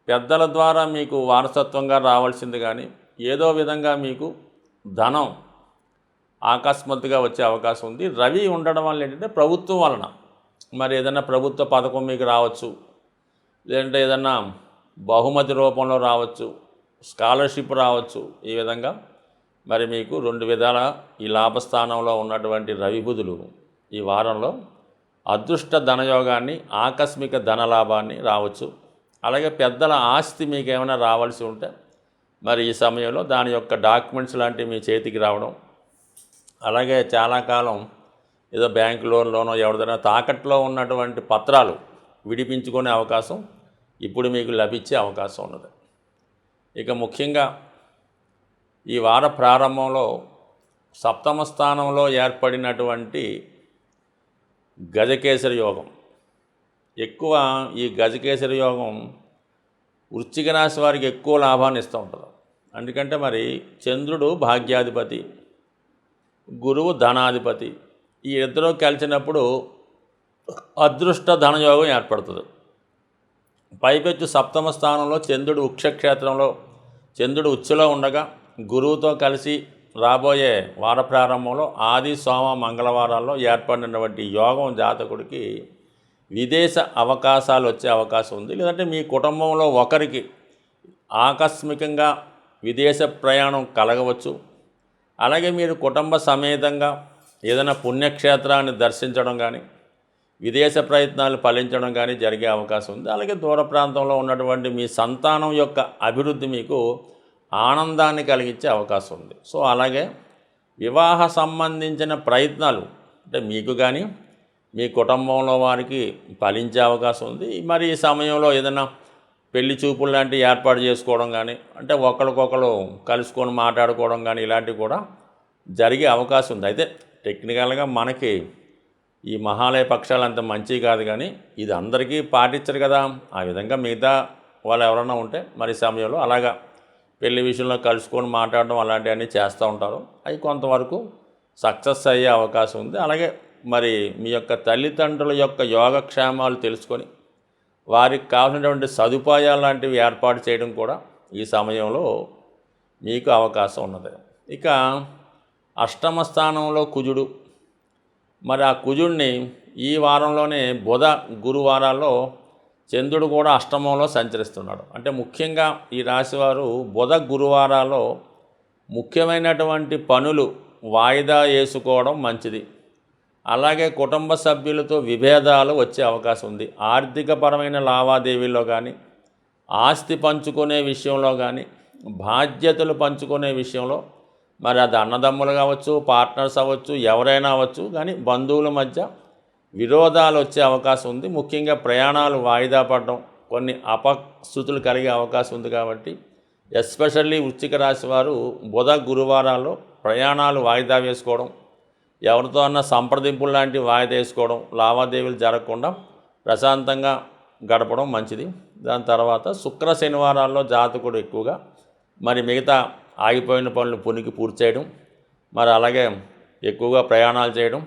పెద్దల ద్వారా మీకు వారసత్వంగా రావాల్సింది కానీ, ఏదో విధంగా మీకు ధనం అకస్మాత్తుగా వచ్చే అవకాశం ఉంది. రవి ఉండడం వల్ల ఏంటంటే ప్రభుత్వం వలన మరి ఏదైనా ప్రభుత్వ పథకం మీకు రావచ్చు, లేదంటే ఏదన్నా బహుమతి రూపంలో రావచ్చు, స్కాలర్షిప్ రావచ్చు. ఈ విధంగా మరి మీకు 2 విధాల ఈ లాభస్థానంలో ఉన్నటువంటి రవి బుధులు ఈ వారంలో అదృష్ట ధనయోగాన్ని, ఆకస్మిక ధనలాభాన్ని రావచ్చు. అలాగే పెద్దల ఆస్తి మీకు ఏమైనా రావాల్సి ఉంటే మరి ఈ సమయంలో దాని యొక్క డాక్యుమెంట్స్ లాంటివి మీ చేతికి రావడం, అలాగే చాలా కాలం ఏదో బ్యాంక్ లోన్లోనో ఎవరిదైనా తాకట్లో ఉన్నటువంటి పత్రాలు విడిపించుకునే అవకాశం ఇప్పుడు మీకు లభించే అవకాశం ఉన్నది. ఇక ముఖ్యంగా ఈ వార ప్రారంభంలో 7వ స్థానంలో ఏర్పడినటువంటి గజకేసరి యోగం, ఎక్కువ ఈ గజకేసరి యోగం వృశ్చిక రాశి వారికి ఎక్కువ లాభాన్ని ఇస్తూ ఉంటుంది. ఎందుకంటే మరి చంద్రుడు భాగ్యాధిపతి, గురువు ధనాధిపతి, ఈ ఇద్దరు కలిసినప్పుడు అదృష్ట ధనయోగం ఏర్పడుతుంది. పైపెచ్చు 7వ స్థానంలో చంద్రుడు వృక్షక్షేత్రంలో చంద్రుడు ఉచ్చులో ఉండగా గురువుతో కలిసి రాబోయే వార ప్రారంభంలో ఆది సోమ మంగళవారాల్లో ఏర్పడినటువంటి యోగం జాతకుడికి విదేశ అవకాశాలు వచ్చే అవకాశం ఉంది. లేదంటే మీ కుటుంబంలో ఒకరికి ఆకస్మికంగా విదేశ ప్రయాణం కలగవచ్చు. అలాగే మీరు కుటుంబ సమేతంగా ఏదైనా పుణ్యక్షేత్రాన్ని దర్శించడం కానీ, విదేశ ప్రయత్నాలు ఫలించడం కానీ జరిగే అవకాశం ఉంది. అలాగే దూర ప్రాంతంలో ఉన్నటువంటి మీ సంతానం యొక్క అభివృద్ధి మీకు ఆనందాన్ని కలిగించే అవకాశం ఉంది. సో అలాగే వివాహ సంబంధించిన ప్రయత్నాలు అంటే మీకు కానీ మీ కుటుంబంలో వారికి ఫలించే అవకాశం ఉంది. మరి ఈ సమయంలో ఏదైనా పెళ్లి చూపులు లాంటివి ఏర్పాటు చేసుకోవడం కానీ, అంటే ఒకరికొకరు కలుసుకొని మాట్లాడుకోవడం కానీ ఇలాంటివి కూడా జరిగే అవకాశం ఉంది. అయితే టెక్నికల్గా మనకి ఈ మహాలయ పక్షాలు అంత మంచివి కాదు, కానీ ఇది అందరికీ పాటించరు కదా. ఆ విధంగా మిగతా వాళ్ళు ఎవరైనా ఉంటే మరి సమయంలో అలాగా పెళ్లి విషయంలో కలుసుకొని మాట్లాడడం అలాంటివన్నీ చేస్తూ ఉంటారు. అవి కొంతవరకు సక్సెస్ అయ్యే అవకాశం ఉంది. అలాగే మరి మీ యొక్క తల్లిదండ్రుల యొక్క యోగక్షేమాలు తెలుసుకొని వారికి కావాల్సినటువంటి సదుపాయాలు లాంటివి ఏర్పాటు చేయడం కూడా ఈ సమయంలో మీకు అవకాశం ఉన్నది. ఇక అష్టమ స్థానంలో కుజుడు, మరి ఆ కుజుడిని ఈ వారంలోనే బుధ గురువారాల్లో చంద్రుడు కూడా అష్టమంలో సంచరిస్తున్నాడు. అంటే ముఖ్యంగా ఈ రాశివారు బుధ గురువారాల్లో ముఖ్యమైనటువంటి పనులు వాయిదా వేసుకోవడం మంచిది. అలాగే కుటుంబ సభ్యులతో విభేదాలు వచ్చే అవకాశం ఉంది. ఆర్థికపరమైన లావాదేవీల్లో కానీ, ఆస్తి పంచుకునే విషయంలో కానీ, బాధ్యతలు పంచుకునే విషయంలో, మరి అది అన్నదమ్ములు కావచ్చు, పార్ట్నర్స్ అవ్వచ్చు, ఎవరైనా అవ్వచ్చు, కానీ బంధువుల మధ్య విరోధాలు వచ్చే అవకాశం ఉంది. ముఖ్యంగా ప్రయాణాలు వాయిదా పడడం, కొన్ని అపశృతులు కలిగే అవకాశం ఉంది. కాబట్టి ఎస్పెషల్లీ వృశ్చిక రాశి వారు బుధ గురువారాల్లో ప్రయాణాలు వాయిదా వేసుకోవడం, ఎవరితో అన్న సంప్రదింపులు లాంటివి వాయిదా వేసుకోవడం, లావాదేవీలు జరగకుండా ప్రశాంతంగా గడపడం మంచిది. దాని తర్వాత శుక్ర శనివారాల్లో జాతకుడు ఎక్కువగా మరి మిగతా ఆగిపోయిన పనులు పూర్తి చేయడం, మరి అలాగే ఎక్కువగా ప్రయాణాలు చేయడం,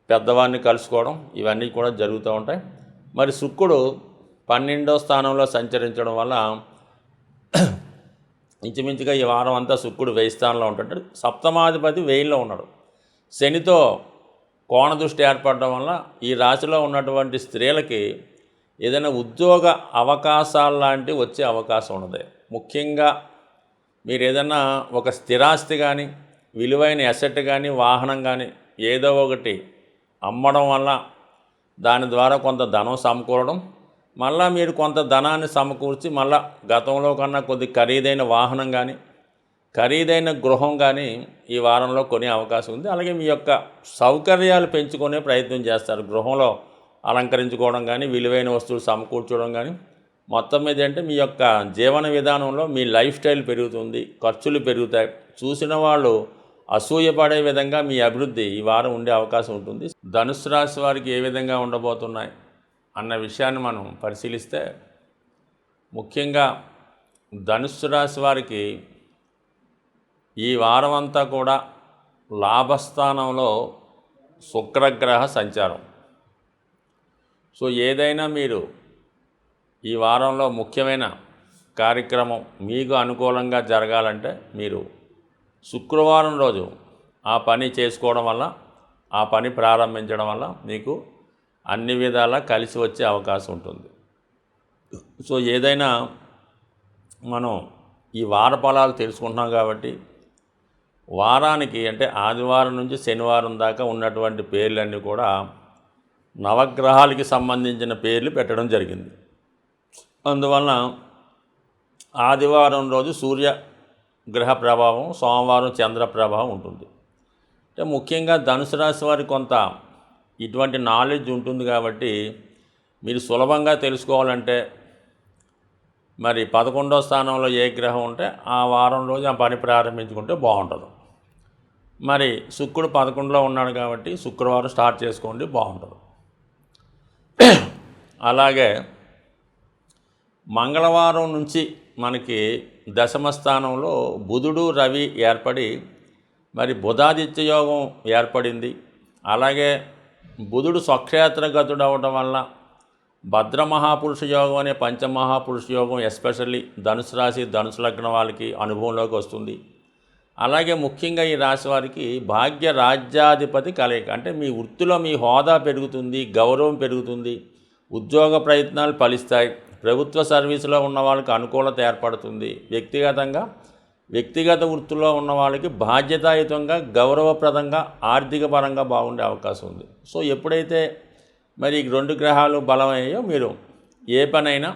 పెద్దవారిని కలుసుకోవడం, ఇవన్నీ కూడా జరుగుతూ ఉంటాయి. మరి శుక్రుడు 12వ స్థానంలో సంచరించడం వల్ల ఇంచుమించుగా ఈ వారం అంతా శుక్రుడు 1000 స్థానంలో ఉంటాడు. సప్తమాధిపతి 1000లో ఉన్నాడు. శనితో కోణ దృష్టి ఏర్పడడం వల్ల ఈ రాశిలో ఉన్నటువంటి స్త్రీలకి ఏదైనా ఉద్యోగ అవకాశాలు లాంటివి వచ్చే అవకాశం ఉన్నది. ముఖ్యంగా మీరు ఏదైనా ఒక స్థిరాస్తి కానీ, విలువైన అసెట్ కానీ, వాహనం కానీ ఏదో ఒకటి అమ్మడం వల్ల దాని ద్వారా కొంత ధనం సమకూరడం, మళ్ళీ మీరు కొంత ధనాన్ని సమకూర్చి మళ్ళీ గతంలో కన్నా కొద్ది ఖరీదైన వాహనం కానీ, ఖరీదైన గృహం కానీ ఈ వారంలో కొనే అవకాశం ఉంది. అలాగే మీ యొక్క సౌకర్యాలు పెంచుకునే ప్రయత్నం చేస్తారు. గృహంలో అలంకరించుకోవడం కానీ, విలువైన వస్తువులు సమకూర్చడం కానీ, మొత్తం మీద అంటే మీ యొక్క జీవన విధానంలో మీ లైఫ్ స్టైల్ పెరుగుతుంది, ఖర్చులు పెరుగుతాయి. చూసిన వాళ్ళు అసూయపడే విధంగా మీ అభివృద్ధి ఈ వారం ఉండే అవకాశం ఉంటుంది. ధనుస్సు రాశి వారికి ఏ విధంగా ఉండబోతున్నాయి అన్న విషయాన్ని మనం పరిశీలిస్తే, ముఖ్యంగా ధనుస్సు రాశి వారికి ఈ వారం అంతా కూడా లాభస్థానంలో శుక్రగ్రహ సంచారం. సో ఏదైనా మీరు ఈ వారంలో ముఖ్యమైన కార్యక్రమం మీకు అనుకూలంగా జరగాలంటే మీరు శుక్రవారం రోజు ఆ పని చేసుకోవడం వల్ల, ఆ పని ప్రారంభించడం వల్ల మీకు అన్ని విధాలా కలిసి వచ్చే అవకాశం ఉంటుంది. సో ఏదైనా మనం ఈ వార ఫలాలు తెలుసుకుంటున్నాం కాబట్టి వారానికి అంటే ఆదివారం నుంచి శనివారం దాకా ఉన్నటువంటి పేర్లన్నీ కూడా నవగ్రహాలకి సంబంధించిన పేర్లు పెట్టడం జరిగింది. అందువలన ఆదివారం రోజు సూర్య గ్రహ ప్రభావం, సోమవారం చంద్ర ప్రభావం ఉంటుంది. అంటే ముఖ్యంగా ధనుసు రాశి వారికి కొంత ఇటువంటి నాలెడ్జ్ ఉంటుంది కాబట్టి మీరు సులభంగా తెలుసుకోవాలంటే మరి 11వ స్థానంలో ఏ గ్రహం ఉంటే ఆ వారం రోజు ఆ పని ప్రారంభించుకుంటే బాగుంటుంది. మరి శుక్రుడు 11లో ఉన్నాడు కాబట్టి శుక్రవారం స్టార్ట్ చేసుకోండి, బాగుంటుంది. అలాగే మంగళవారం నుంచి మనకి దశమ స్థానంలో బుధుడు రవి ఏర్పడి మరి బుధాదిత్య యోగం ఏర్పడింది. అలాగే బుధుడు స్వక్షేత్రగతుడు అవడం వల్ల భద్రమహాపురుష యోగం అనే పంచమహాపురుష యోగం ఎస్పెషల్లీ ధనుసు రాశి, ధనుసు లగ్నం వాళ్ళకి అనుభవంలోకి వస్తుంది. అలాగే ముఖ్యంగా ఈ రాశి వారికి భాగ్య రాజ్యాధిపతి కలయిక, అంటే మీ వృత్తిలో మీ హోదా పెరుగుతుంది, గౌరవం పెరుగుతుంది, ఉద్యోగ ప్రయత్నాలు ఫలిస్తాయి. ప్రభుత్వ సర్వీసులో ఉన్న వాళ్ళకి అనుకూలత ఏర్పడుతుంది. వ్యక్తిగత వృత్తిలో ఉన్న వాళ్ళకి బాధ్యతాయుతంగా, గౌరవప్రదంగా, ఆర్థిక పరంగా బాగుండే అవకాశం ఉంది. సో ఎప్పుడైతే మరి 2 గ్రహాలు బలమయ్యాయో మీరు ఏ పనైనా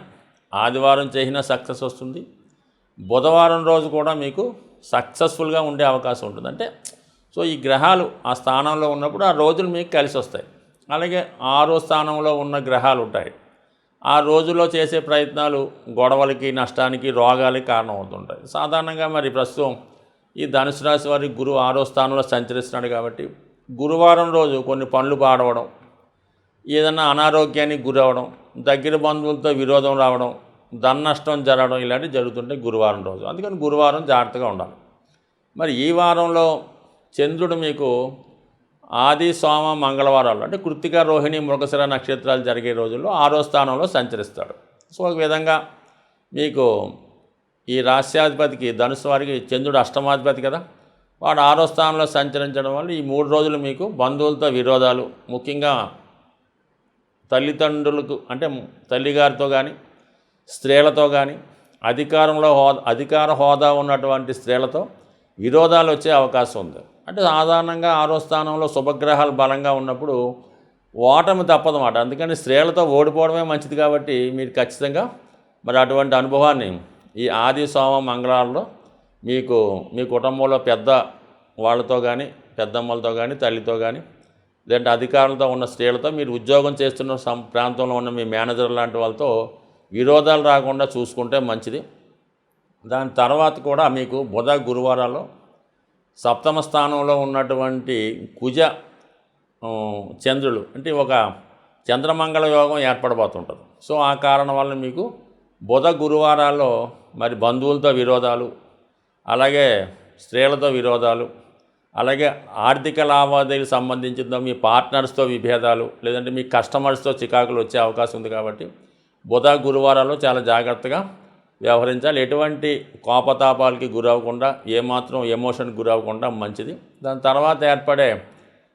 ఆదివారం చేసినా సక్సెస్ వస్తుంది. బుధవారం రోజు కూడా మీకు సక్సెస్ఫుల్గా ఉండే అవకాశం ఉంటుంది. అంటే సో ఈ గ్రహాలు ఆ స్థానంలో ఉన్నప్పుడు ఆ రోజులు మీకు కలిసి వస్తాయి. అలాగే 6వ స్థానంలో ఉన్న గ్రహాలు ఉంటాయి. ఆ రోజులో చేసే ప్రయత్నాలు గొడవలకి, నష్టానికి, రోగాలకి కారణం అవుతుంటాయి. సాధారణంగా మరి ప్రస్తుతం ఈ ధనుసు రాశి వారికి గురువు 6వ స్థానంలో సంచరిస్తున్నాడు కాబట్టి గురువారం రోజు కొన్ని పనులు పాడవడం, ఏదైనా అనారోగ్యానికి గురవడం, దగ్గర బంధువులతో విరోధం రావడం, ధన నష్టం జరగడం ఇలాంటివి జరుగుతుంటాయి గురువారం రోజు. అందుకని గురువారం జాగ్రత్తగా ఉండాలి. మరి ఈ వారంలో చంద్రుడు మీకు ఆది, సోమ, మంగళవారాలు అంటే కృత్తిక, రోహిణి, మృగశిర నక్షత్రాలు జరిగే రోజుల్లో 6వ స్థానంలో సంచరిస్తాడు. సో ఒక విధంగా మీకు ఈ రాశ్యాధిపతికి, ధనుసు వారికి చంద్రుడు అష్టమాధిపతి కదా, వాడు 6వ స్థానంలో సంచరించడం వల్ల ఈ 3 రోజులు మీకు బంధువులతో విరోధాలు, ముఖ్యంగా తల్లిదండ్రులకు అంటే తల్లిగారితో కానీ, స్త్రీలతో కానీ, అధికార హోదా ఉన్నటువంటి స్త్రీలతో విరోధాలు వచ్చే అవకాశం ఉంది. అంటే సాధారణంగా 6వ స్థానంలో శుభగ్రహాలు బలంగా ఉన్నప్పుడు ఓటమి తప్పదన్నమాట. అందుకని స్త్రీలతో ఓడిపోవడమే మంచిది. కాబట్టి మీరు ఖచ్చితంగా మరి అటువంటి అనుభవాన్ని ఈ ఆది, సోమ, మంగళవారంలో మీకు మీ కుటుంబంలో పెద్ద వాళ్ళతో కానీ, పెద్దమ్మలతో కానీ, తల్లితో కానీ, లేదంటే అధికారులతో ఉన్న స్త్రీలతో, మీరు ఉద్యోగం చేస్తున్న ప్రాంతంలో ఉన్న మీ మేనేజర్ లాంటి వాళ్ళతో విరోధాలు రాకుండా చూసుకుంటే మంచిది. దాని తర్వాత కూడా మీకు బుధ, గురువారాల్లో 7వ స్థానంలో ఉన్నటువంటి కుజ, చంద్రులు అంటే ఒక చంద్రమంగళ యోగం ఏర్పడబోతుంటుంది. సో ఆ కారణం వల్ల మీకు బుధ, గురువారాల్లో మరి బంధువులతో విరోధాలు, అలాగే స్త్రీలతో విరోధాలు, అలాగే ఆర్థిక లావాదేవీలకు సంబంధించిన మీ పార్ట్నర్స్తో విభేదాలు, లేదంటే మీ కస్టమర్స్తో చికాకులు వచ్చే అవకాశం ఉంది. కాబట్టి బుధ, గురువారాల్లో చాలా జాగ్రత్తగా వ్యవహరించాలి. ఎటువంటి కోపతాపాలకి గురవ్వకుండా, ఏమాత్రం ఎమోషన్కి గురవ్వకుండా మంచిది. దాని తర్వాత ఏర్పడే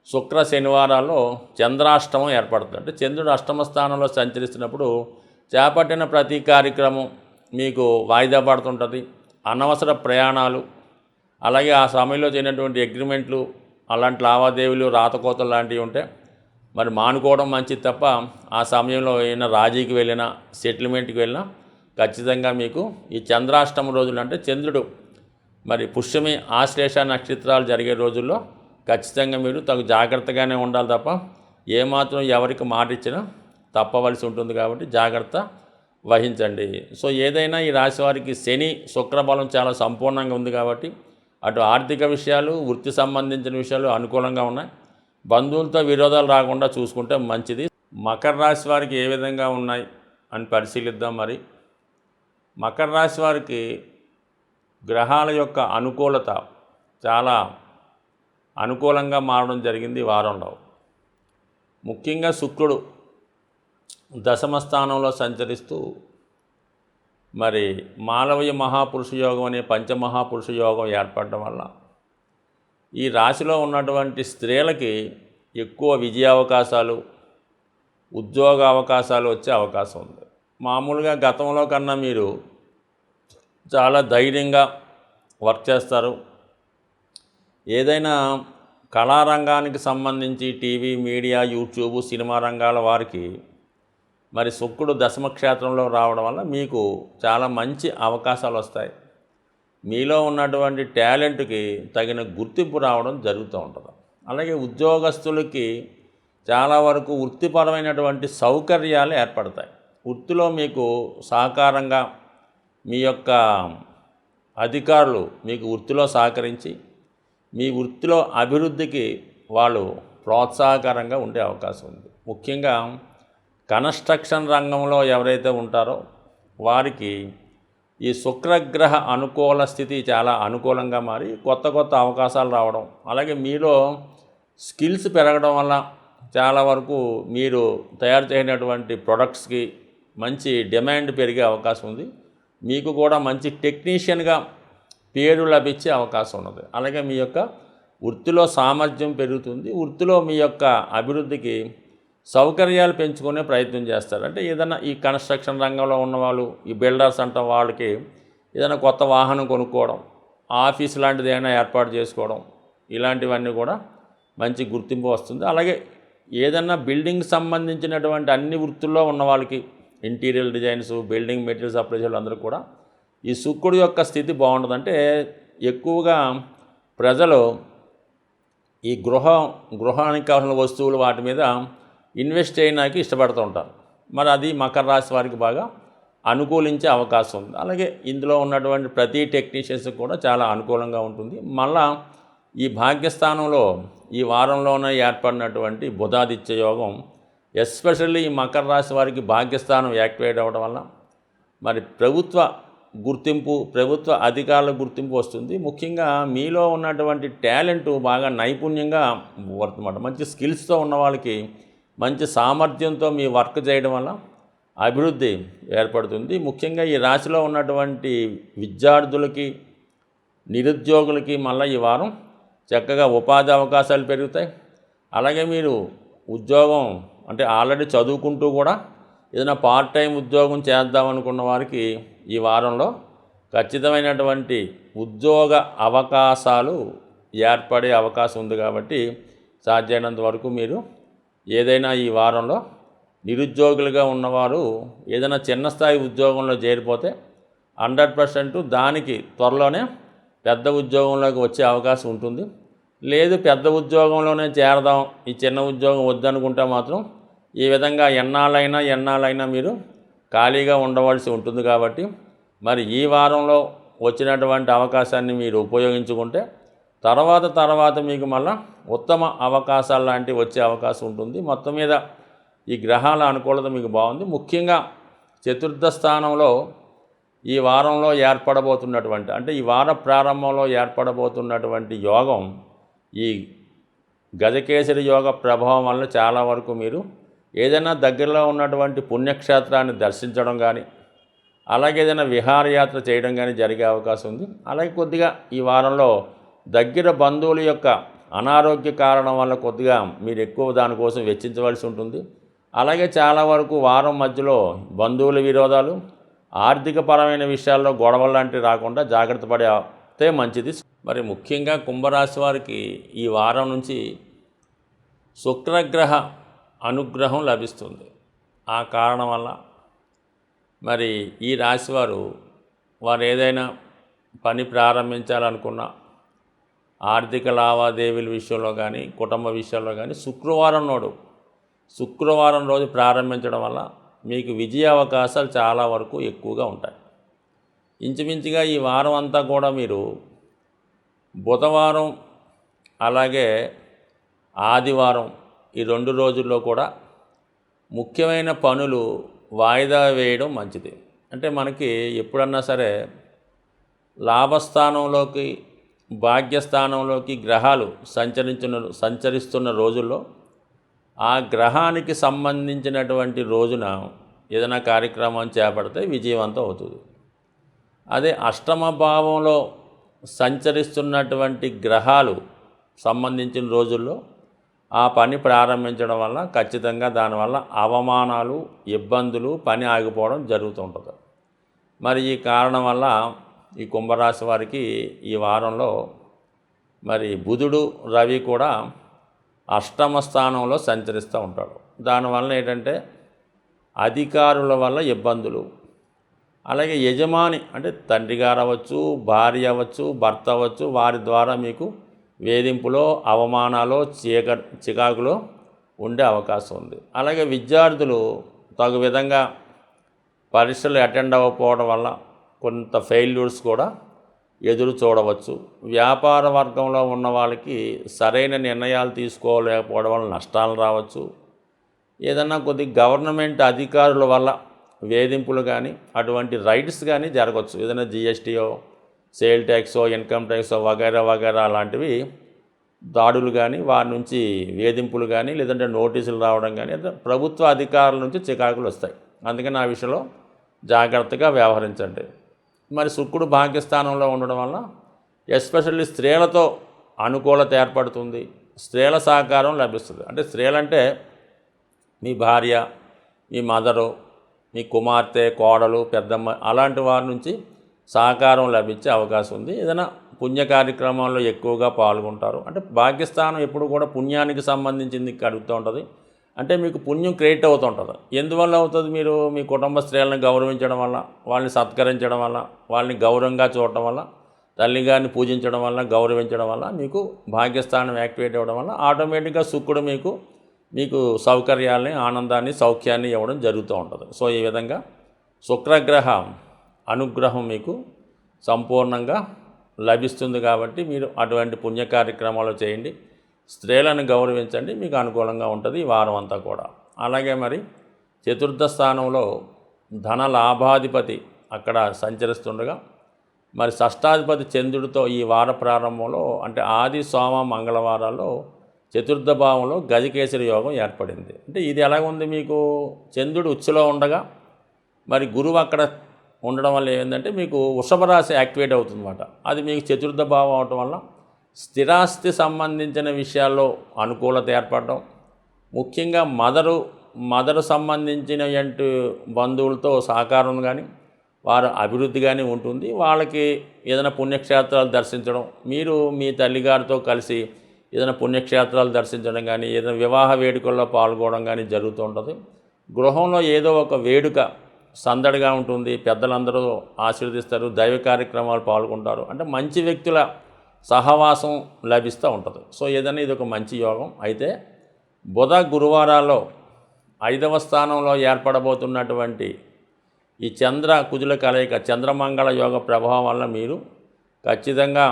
శుక్ర, శనివారాల్లో చంద్రాష్టమం ఏర్పడుతుంది. అంటే చంద్రుడు అష్టమ స్థానంలో సంచరిస్తున్నప్పుడు చేపట్టిన ప్రతి కార్యక్రమం మీకు వాయిదా పడుతుంటుంది. అనవసర ప్రయాణాలు, అలాగే ఆ సమయంలో చేయనటువంటి అగ్రిమెంట్లు, అలాంటి లావాదేవీలు, రాతకోతలు లాంటివి ఉంటే మరి మానుకోవడం మంచిది తప్ప ఆ సమయంలో ఏమైనా రాజీకి వెళ్ళినా, సెటిల్మెంట్కి వెళ్ళినా ఖచ్చితంగా మీకు ఈ చంద్రాష్టమ రోజులు అంటే చంద్రుడు మరి పుష్యమి, ఆశ్లేష నక్షత్రాలు జరిగే రోజుల్లో ఖచ్చితంగా మీరు తగు జాగ్రత్తగానే ఉండాలి తప్ప ఏమాత్రం ఎవరికి మాట ఇచ్చినా తప్పవలసి ఉంటుంది. కాబట్టి జాగ్రత్త వహించండి. సో ఏదైనా ఈ రాశి వారికి శని, శుక్రబలం చాలా సంపూర్ణంగా ఉంది కాబట్టి అటు ఆర్థిక విషయాలు, వృత్తి సంబంధించిన విషయాలు అనుకూలంగా ఉన్నాయి. బంధువులతో విరోధాలు రాకుండా చూసుకుంటే మంచిది. మకర రాశి వారికి ఏ విధంగా ఉన్నాయి అని పరిశీలిద్దాం. మరి మకర రాశి వారికి గ్రహాల యొక్క అనుకూలత చాలా అనుకూలంగా మారడం జరిగింది ఈ వారంలో. ముఖ్యంగా శుక్రుడు దశమ స్థానంలో సంచరిస్తూ మరి మాలవీయ మహాపురుష యోగం అనే పంచమహాపురుష యోగం ఏర్పడడం వల్ల ఈ రాశిలో ఉన్నటువంటి స్త్రీలకి ఎక్కువ విజయావకాశాలు, ఉద్యోగ అవకాశాలు వచ్చే అవకాశం ఉంది. మామూలుగా గతంలో కన్నా మీరు చాలా ధైర్యంగా వర్క్ చేస్తారు. ఏదైనా కళారంగానికి సంబంధించి టీవీ, మీడియా, యూట్యూబ్, సినిమా రంగాల వారికి మరి శుక్రుడు దశమక్షేత్రంలో రావడం వల్ల మీకు చాలా మంచి అవకాశాలు వస్తాయి. మీలో ఉన్నటువంటి టాలెంట్కి తగిన గుర్తింపు రావడం జరుగుతూ ఉంటుంది. అలాగే ఉద్యోగస్తులకి చాలా వరకు వృత్తిపరమైనటువంటి సౌకర్యాలు ఏర్పడతాయి. వృత్తిలో మీకు సహకారంగా మీ యొక్క అధికారులు మీకు వృత్తిలో సహకరించి మీ వృత్తిలో అభివృద్ధికి వాళ్ళు ప్రోత్సాహకరంగా ఉండే అవకాశం ఉంది. ముఖ్యంగా కన్స్ట్రక్షన్ రంగంలో ఎవరైతే ఉంటారో వారికి ఈ శుక్రగ్రహ అనుకూల స్థితి చాలా అనుకూలంగా మారి కొత్త కొత్త అవకాశాలు రావడం, అలాగే మీలో స్కిల్స్ పెరగడం వల్ల చాలా వరకు మీరు తయారు చేయనటువంటి ప్రొడక్ట్స్కి మంచి డిమాండ్ పెరిగే అవకాశం ఉంది. మీకు కూడా మంచి టెక్నీషియన్గా పేరు లభించే అవకాశం ఉన్నది. అలాగే మీ యొక్క వృత్తిలో సామర్థ్యం పెరుగుతుంది. వృత్తిలో మీ యొక్క అభివృద్ధికి సౌకర్యాలు పెంచుకునే ప్రయత్నం చేస్తారు. అంటే ఏదైనా ఈ కన్స్ట్రక్షన్ రంగంలో ఉన్నవాళ్ళు, ఈ బిల్డర్స్ అంట వాళ్ళకి ఏదైనా కొత్త వాహనం కొనుక్కోవడం, ఆఫీస్ లాంటిది ఏమైనా ఏర్పాటు చేసుకోవడం, ఇలాంటివన్నీ కూడా మంచి గుర్తింపు వస్తుంది. అలాగే ఏదన్నా బిల్డింగ్ సంబంధించినటువంటి అన్ని వృత్తుల్లో ఉన్న వాళ్ళకి interior designs, building material supply చేసే వాళ్ళందరూ కూడా ఈ శుక్రుడి యొక్క స్థితి బాగుంటుంది. అంటే ఎక్కువగా ప్రజలు ఈ గృహానికి కావాల్సిన వస్తువులు వాటి మీద ఇన్వెస్ట్ చేయడానికి ఇష్టపడుతూ ఉంటారు. మరి అది మకర రాశి వారికి బాగా అనుకూలించే అవకాశం ఉంది. అలాగే ఇందులో ఉన్నటువంటి ప్రతి టెక్నీషియన్స్ కూడా చాలా అనుకూలంగా ఉంటుంది. మళ్ళా ఈ భాగ్యస్థానంలో ఈ వారంలోనే ఏర్పడినటువంటి బుధాదిత్య యోగం ఎస్పెషల్లీ ఈ మకర రాశి వారికి భాగ్యస్థానం యాక్టివేట్ అవ్వడం వల్ల మరి ప్రభుత్వ గుర్తింపు, ప్రభుత్వ అధికారుల గుర్తింపు వస్తుంది. ముఖ్యంగా మీలో ఉన్నటువంటి టాలెంట్ బాగా నైపుణ్యంగా వర్తమాట. మంచి స్కిల్స్తో ఉన్న వాళ్ళకి మంచి సామర్థ్యంతో మీ వర్క్ చేయడం వల్ల అభివృద్ధి ఏర్పడుతుంది. ముఖ్యంగా ఈ రాశిలో ఉన్నటువంటి విద్యార్థులకి, నిరుద్యోగులకి మళ్ళీ ఈ వారం చక్కగా ఉపాధి అవకాశాలు పెరుగుతాయి. అలాగే మీరు ఉద్యోగం అంటే ఆల్రెడీ చదువుకుంటూ కూడా ఏదైనా పార్ట్ టైం ఉద్యోగం చేద్దామనుకున్న వారికి ఈ వారంలో ఖచ్చితమైనటువంటి ఉద్యోగ అవకాశాలు ఏర్పడే అవకాశం ఉంది. కాబట్టి సాధ్యమైనంత వరకు మీరు ఏదైనా ఈ వారంలో నిరుద్యోగులుగా ఉన్నవారు ఏదైనా చిన్న స్థాయి ఉద్యోగంలో చేరిపోతే 100% దానికి త్వరలోనే పెద్ద ఉద్యోగంలోకి వచ్చే అవకాశం ఉంటుంది. లేదు పెద్ద ఉద్యోగంలోనే చేరదాం, ఈ చిన్న ఉద్యోగం వద్దనుకుంటే మాత్రం ఈ విధంగా ఎన్నాళ్ళైనా మీరు ఖాళీగా ఉండవలసి ఉంటుంది. కాబట్టి మరి ఈ వారంలో వచ్చినటువంటి అవకాశాన్ని మీరు ఉపయోగించుకుంటే తర్వాత మీకు మళ్ళీ ఉత్తమ అవకాశాలు లాంటివి వచ్చే అవకాశం ఉంటుంది. మొత్తం మీద ఈ గ్రహాల అనుకూలత మీకు బాగుంది. ముఖ్యంగా చతుర్థ స్థానంలో ఈ వారంలో ఏర్పడబోతున్నటువంటి అంటే ఈ వార ప్రారంభంలో ఏర్పడబోతున్నటువంటి యోగం ఈ గజకేసరి యోగ ప్రభావం వల్ల చాలా వరకు మీరు ఏదైనా దగ్గరలో ఉన్నటువంటి పుణ్యక్షేత్రాన్ని దర్శించడం కానీ, అలాగే ఏదైనా విహారయాత్ర చేయడం కానీ జరిగే అవకాశం ఉంది. అలాగే కొద్దిగా ఈ వారంలో దగ్గర బంధువుల యొక్క అనారోగ్య కారణం వల్ల కొద్దిగా మీరు ఎక్కువ దానికోసం వెచ్చించవలసి ఉంటుంది. అలాగే చాలా వరకు వారం మధ్యలో బంధువుల విరోధాలు, ఆర్థికపరమైన విషయాల్లో గొడవలు లాంటివి రాకుండా జాగ్రత్త పడితే మంచిది. మరి ముఖ్యంగా కుంభరాశి వారికి ఈ వారం నుంచి శుక్రగ్రహ అనుగ్రహం లభిస్తుంది. ఆ కారణం వల్ల మరి ఈ రాశివారు ఏదైనా పని ప్రారంభించాలనుకున్న ఆర్థిక లావాదేవీల విషయంలో కానీ, కుటుంబ విషయాల్లో కానీ శుక్రవారం రోజు ప్రారంభించడం వల్ల మీకు విజయ అవకాశాలు చాలా వరకు ఎక్కువగా ఉంటాయి. ఇంచుమించుగా ఈ వారం అంతా కూడా మీరు బుధవారం అలాగే ఆదివారం ఈ 2 రోజుల్లో కూడా ముఖ్యమైన పనులు వాయిదా వేయడం మంచిది. అంటే మనకి ఎప్పుడన్నా సరే లాభస్థానంలోకి, భాగ్యస్థానంలోకి గ్రహాలు సంచరిస్తున్న రోజుల్లో ఆ గ్రహానికి సంబంధించినటువంటి రోజున ఏదైనా కార్యక్రమం చేపడితే విజయవంతం అవుతుంది. అదే అష్టమ భావంలో సంచరిస్తున్నటువంటి గ్రహాలు సంబంధించిన రోజుల్లో ఆ పని ప్రారంభించడం వల్ల ఖచ్చితంగా దానివల్ల అవమానాలు, ఇబ్బందులు, పని ఆగిపోవడం జరుగుతుంటుంది. మరి ఈ కారణం వల్ల ఈ కుంభరాశి వారికి ఈ వారంలో మరి బుధుడు, రవి కూడా అష్టమ స్థానంలో సంచరిస్తూ ఉంటాడు. దానివల్ల ఏంటంటే అధికారుల వల్ల ఇబ్బందులు, అలాగే యజమాని అంటే తండ్రి గారు అవ్వచ్చు, భార్య అవ్వచ్చు, భర్త అవ్వచ్చు, వారి ద్వారా మీకు వేధింపులో, అవమానాలు, చికాకులో ఉండే అవకాశం ఉంది. అలాగే విద్యార్థులు తగు విధంగా పరీక్షలు అటెండ్ అవ్వకపోవడం వల్ల కొంత ఫెయిల్యూర్స్ కూడా ఎదురు చూడవచ్చు. వ్యాపార వర్గంలో ఉన్న వాళ్ళకి సరైన నిర్ణయాలు తీసుకోలేకపోవడం వల్ల నష్టాలు రావచ్చు. ఏదన్నా కొద్ది గవర్నమెంట్ అధికారుల వల్ల వేధింపులు కానీ, అటువంటి రైట్స్ కానీ జరగవచ్చు. ఏదైనా జిఎస్టీయో, సేల్ ట్యాక్సో, ఇన్కమ్ ట్యాక్సో వగైరా లాంటివి దాడులు కానీ, వారి నుంచి వేధింపులు కానీ, లేదంటే నోటీసులు రావడం కానీ, ప్రభుత్వ అధికారుల నుంచి చికాకులు వస్తాయి. అందుకని ఆ విషయంలో జాగ్రత్తగా వ్యవహరించండి. మరి శుక్రుడు భాగ్యస్థానంలో ఉండడం వల్ల ఎస్పెషల్లీ స్త్రీలతో అనుకూలత ఏర్పడుతుంది, స్త్రీల సహకారం లభిస్తుంది. అంటే స్త్రీలంటే మీ భార్య, మీ మదరు, మీ కుమార్తె, కోడలు, పెద్దమ్మ అలాంటి వారి నుంచి సహకారం లభించే అవకాశం ఉంది. ఏదైనా పుణ్య కార్యక్రమాల్లో ఎక్కువగా పాల్గొంటారు. అంటే భాగ్యస్థానం ఎప్పుడు కూడా పుణ్యానికి సంబంధించింది అడుగుతూ ఉంటుంది. అంటే మీకు పుణ్యం క్రియేట్ అవుతూ ఉంటుంది. ఎందువల్ల అవుతుంది? మీరు మీ కుటుంబ స్త్రీలను గౌరవించడం వల్ల, వాళ్ళని సత్కరించడం వల్ల, వాళ్ళని గౌరవంగా చూడటం వల్ల, తల్లిగారిని పూజించడం వల్ల, గౌరవించడం వల్ల మీకు భాగ్యస్థానం యాక్టివేట్ అవ్వడం వల్ల ఆటోమేటిక్గా శుక్రుడు మీకు సౌకర్యాలని, ఆనందాన్ని, సౌఖ్యాన్ని ఇవ్వడం జరుగుతూ ఉంటుంది. సో ఈ విధంగా శుక్రగ్రహ అనుగ్రహం మీకు సంపూర్ణంగా లభిస్తుంది. కాబట్టి మీరు అటువంటి పుణ్య కార్యక్రమాలు చేయండి, స్త్రీలను గౌరవించండి, మీకు అనుకూలంగా ఉంటుంది ఈ వారం అంతా కూడా. అలాగే మరి చతుర్థ స్థానంలో ధన లాభాధిపతి అక్కడ సంచరిస్తుండగా మరి షష్టాధిపతి చంద్రుడితో ఈ వార ప్రారంభంలో అంటే ఆది, సోమ, మంగళవారాల్లో చతుర్థ భావంలో గజకేసరి యోగం ఏర్పడింది. అంటే ఇది ఎలాగుంది? మీకు చంద్రుడు ఉచ్చులో ఉండగా మరి గురువు అక్కడ ఉండడం వల్ల ఏంటంటే మీకు వృషభ రాశి యాక్టివేట్ అవుతుందన్నమాట. అది మీకు చతుర్థ భావం అవటం వల్ల స్థిరాస్తి సంబంధించిన విషయాల్లో అనుకూలత ఏర్పడడం, ముఖ్యంగా మదరు సంబంధించిన బంధువులతో సహకారం కానీ వారు అభివృద్ధి కానీ ఉంటుంది. వాళ్ళకి ఏదైనా పుణ్యక్షేత్రాలు దర్శించడం, మీరు మీ తల్లిగారితో కలిసి ఏదైనా పుణ్యక్షేత్రాలు దర్శించడం కానీ, ఏదైనా వివాహ వేడుకల్లో పాల్గొనడం కానీ జరుగుతూ ఉంటుంది. గృహంలో ఏదో ఒక వేడుక సందడిగా ఉంటుంది, పెద్దలందరూ ఆశీర్వదిస్తారు, దైవ కార్యక్రమాలు పాల్గొంటారు. అంటే మంచి వ్యక్తుల సహవాసం లభిస్తూ ఉంటుంది. సో ఏదైనా ఇది ఒక మంచి యోగం. అయితే బుధ గురువారాల్లో 5వ స్థానంలో ఏర్పడబోతున్నటువంటి ఈ చంద్ర కుజుల కలయిక, చంద్రమంగళ యోగ ప్రభావం వల్ల మీరు ఖచ్చితంగా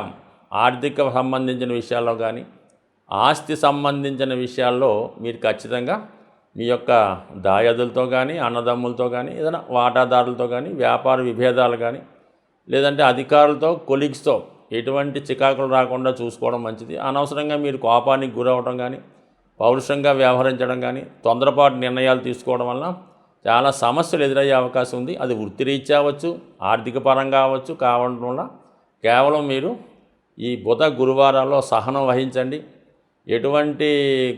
ఆర్థిక సంబంధించిన విషయాల్లో కానీ, ఆస్తి సంబంధించిన విషయాల్లో మీరు ఖచ్చితంగా మీ యొక్క దాయాదులతో కానీ, అన్నదమ్ములతో కానీ, ఏదైనా వాటాదారులతో కానీ, వ్యాపార విభేదాలు కానీ, లేదంటే అధికారులతో, కొలీగ్స్తో ఎటువంటి చికాకులు రాకుండా చూసుకోవడం మంచిది. అనవసరంగా మీరు కోపానికి గురవడం కానీ, పౌరుషంగా వ్యవహరించడం కానీ, తొందరపాటు నిర్ణయాలు తీసుకోవడం వల్ల చాలా సమస్యలు ఎదురయ్యే అవకాశం ఉంది. అది వృత్తిరీత్యా అవ్వచ్చు, ఆర్థిక పరంగా అవ్వచ్చు. కావడం వల్ల కేవలం మీరు ఈ బుధ గురువారాల్లో సహనం వహించండి. ఎటువంటి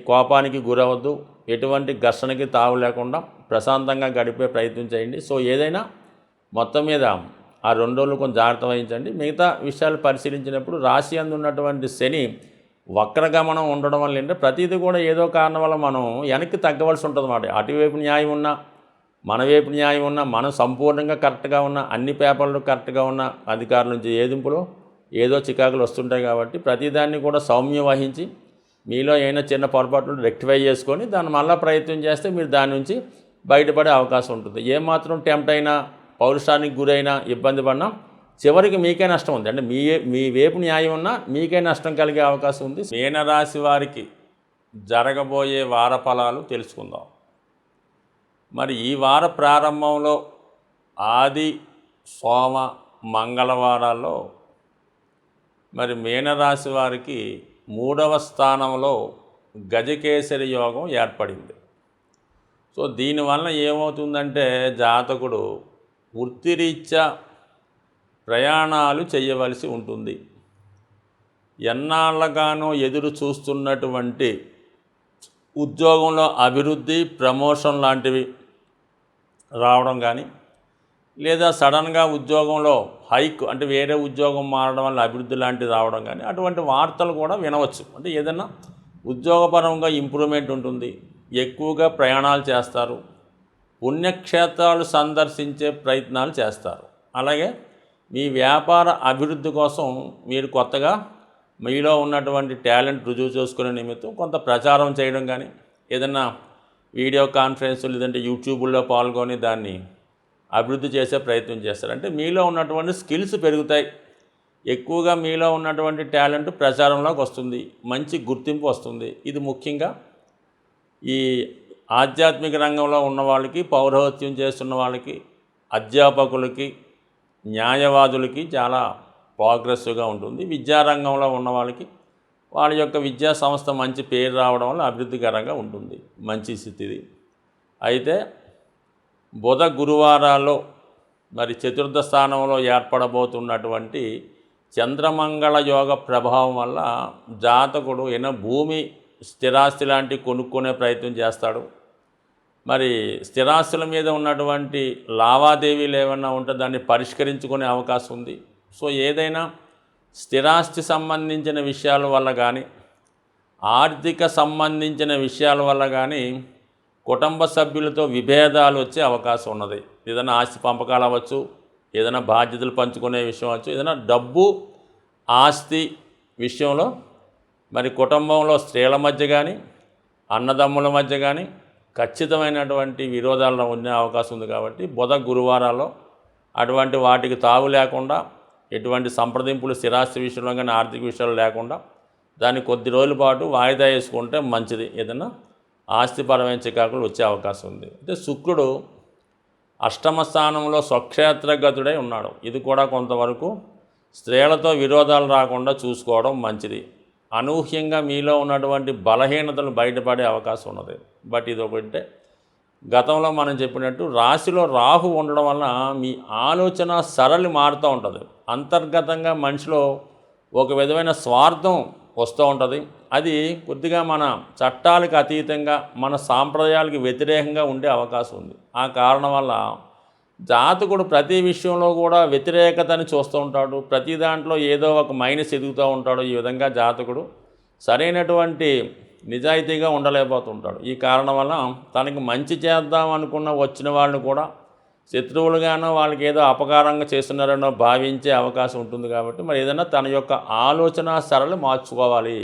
కోపానికి గురవద్దు, ఎటువంటి ఘర్షణకి తావు లేకుండా ప్రశాంతంగా గడిపే ప్రయత్నం చేయండి. సో ఏదైనా మొత్తం మీద ఆ 2 రోజులు కొంచెం జాగ్రత్త వహించండి. మిగతా విషయాలు పరిశీలించినప్పుడు రాశి అందు ఉన్నటువంటి శని వక్రగమనం ఉండడం వల్ల ఏంటంటే ప్రతిదీ కూడా ఏదో కారణం వల్ల మనం వెనక్కి తగ్గవలసి ఉంటుంది అన్నమాట. అటువైపు న్యాయం ఉన్నా, మన వైపు న్యాయం ఉన్నా, మనం సంపూర్ణంగా కరెక్ట్గా ఉన్న, అన్ని పేపర్లు కరెక్ట్గా ఉన్న అధికారుల నుంచి ఏదింపులో ఏదో చికాకులు వస్తుంటాయి. కాబట్టి ప్రతిదాన్ని కూడా సౌమ్యం వహించి మీలో ఏమైనా చిన్న పొరపాట్లు రెక్టిఫై చేసుకొని దాన్ని మళ్ళీ ప్రయత్నం చేస్తే మీరు దాని నుంచి బయటపడే అవకాశం ఉంటుంది. ఏమాత్రం టెంప్ట్ అయినా, పౌరుషానికి గురైనా, ఇబ్బంది పడినా చివరికి మీకే నష్టం ఉంది. అంటే మీ వైపు న్యాయం ఉన్నా మీకే నష్టం కలిగే అవకాశం ఉంది. మీనరాశి వారికి జరగబోయే వార ఫలాలు తెలుసుకుందాం. మరి ఈ వార ప్రారంభంలో ఆది, సోమ, మంగళవారాల్లో మరి మీనరాశి వారికి 3వ స్థానంలో గజకేసరి యోగం ఏర్పడింది. సో దీనివల్ల ఏమవుతుందంటే జాతకుడు వృత్తిరీత్యా ప్రయాణాలు చేయవలసి ఉంటుంది. ఎన్నాళ్ళగానో ఎదురు చూస్తున్నటువంటి ఉద్యోగంలో అభివృద్ధి, ప్రమోషన్ లాంటివి రావడం కానీ, లేదా సడన్గా ఉద్యోగంలో హైక్ అంటే వేరే ఉద్యోగం మారడం వల్ల అభివృద్ధి లాంటివి రావడం కానీ అటువంటి వార్తలు కూడా వినవచ్చు. అంటే ఏదైనా ఉద్యోగపరంగా ఇంప్రూవ్మెంట్ ఉంటుంది, ఎక్కువగా ప్రయాణాలు చేస్తారు, పుణ్యక్షేత్రాలు సందర్శించే ప్రయత్నాలు చేస్తారు. అలాగే మీ వ్యాపార అభివృద్ధి కోసం మీరు కొత్తగా మీలో ఉన్నటువంటి టాలెంట్ రుజువు చేసుకునే నిమిత్తం కొంత ప్రచారం చేయడం కానీ, ఏదైనా వీడియో కాన్ఫరెన్స్ లేదంటే యూట్యూబ్లో పాల్గొని దాన్ని అభివృద్ధి చేసే ప్రయత్నం చేస్తారు. అంటే మీలో ఉన్నటువంటి స్కిల్స్ పెరుగుతాయి, ఎక్కువగా మీలో ఉన్నటువంటి టాలెంట్ ప్రచారంలోకి వస్తుంది, మంచి గుర్తింపు వస్తుంది. ఇది ముఖ్యంగా ఈ ఆధ్యాత్మిక రంగంలో ఉన్న వాళ్ళకి, పౌరోహిత్యం చేస్తున్న వాళ్ళకి, అధ్యాపకులకి, న్యాయవాదులకి చాలా ప్రోగ్రెసివ్గా ఉంటుంది. విద్యారంగంలో ఉన్న వాళ్ళకి వాళ్ళ యొక్క విద్యా సంస్థ మంచి పేరు రావడం వల్ల అభివృద్ధికరంగా ఉంటుంది, మంచి స్థితిది. అయితే బుధ గురువారాల్లో మరి చతుర్థ స్థానంలో ఏర్పడబోతున్నటువంటి చంద్రమంగళ యోగ ప్రభావం వల్ల జాతకుడు భూమి స్థిరాస్తి లాంటివి కొనుక్కునే ప్రయత్నం చేస్తాడు. మరి స్థిరాస్తుల మీద ఉన్నటువంటి లావాదేవీలు ఏమన్నా ఉంటే దాన్ని పరిష్కరించుకునే అవకాశం ఉంది. సో ఏదైనా స్థిరాస్తి సంబంధించిన విషయాల వల్ల కానీ, ఆర్థిక సంబంధించిన విషయాల వల్ల కానీ కుటుంబ సభ్యులతో విభేదాలు వచ్చే అవకాశం ఉన్నది. ఏదైనా ఆస్తి పంపకాలు అవ్వచ్చు, ఏదైనా బాధ్యతలు పంచుకునే విషయం అవ్వచ్చు, ఏదైనా డబ్బు ఆస్తి విషయంలో మరి కుటుంబంలో స్త్రీల మధ్య కానీ, అన్నదమ్ముల మధ్య కానీ ఖచ్చితమైనటువంటి విరోధాలు ఉండే అవకాశం ఉంది. కాబట్టి బుధ గురువారాల్లో అటువంటి వాటికి తావు లేకుండా, ఎటువంటి సంప్రదింపులు స్థిరాస్తి విషయంలో కానీ ఆర్థిక విషయాలు లేకుండా దాన్ని కొద్ది రోజుల పాటు వాయిదా వేసుకుంటే మంచిది. ఏదైనా ఆస్తిపరమైన చికాకులు వచ్చే అవకాశం ఉంది. అయితే శుక్రుడు అష్టమ స్థానంలో స్వక్షేత్రగతుడై ఉన్నాడు. ఇది కూడా కొంతవరకు స్త్రీలతో విరోధాలు రాకుండా చూసుకోవడం మంచిది. అనూహ్యంగా మీలో ఉన్నటువంటి బలహీనతలు బయటపడే అవకాశం ఉన్నది. బట్ ఇది ఒకటే, గతంలో మనం చెప్పినట్టు రాశిలో రాహు ఉండడం వలన మీ ఆలోచన సరళి మారుతూ ఉంటుంది. అంతర్గతంగా మనిషిలో ఒక విధమైన స్వార్థం వస్తూ ఉంటుంది. అది కొద్దిగా మన చట్టాలకు అతీతంగా, మన సాంప్రదాయాలకు వ్యతిరేకంగా ఉండే అవకాశం ఉంది. ఆ కారణం వల్ల జాతకుడు ప్రతి విషయంలో కూడా వ్యతిరేకతని చూస్తూ ఉంటాడు. ప్రతి దాంట్లో ఏదో ఒక మైనస్ ఎదుగుతూ ఉంటాడు. ఈ విధంగా జాతకుడు సరైనటువంటి నిజాయితీగా ఉండలేకపోతుంటాడు. ఈ కారణం వల్ల తనకి మంచి చేద్దాం అనుకున్న వచ్చిన వాళ్ళని కూడా శత్రువులుగానో, వాళ్ళకి ఏదో అపకారంగా చేస్తున్నారనో భావించే అవకాశం ఉంటుంది. కాబట్టి మరి ఏదైనా తన యొక్క ఆలోచన సరళి మార్చుకోవాలి.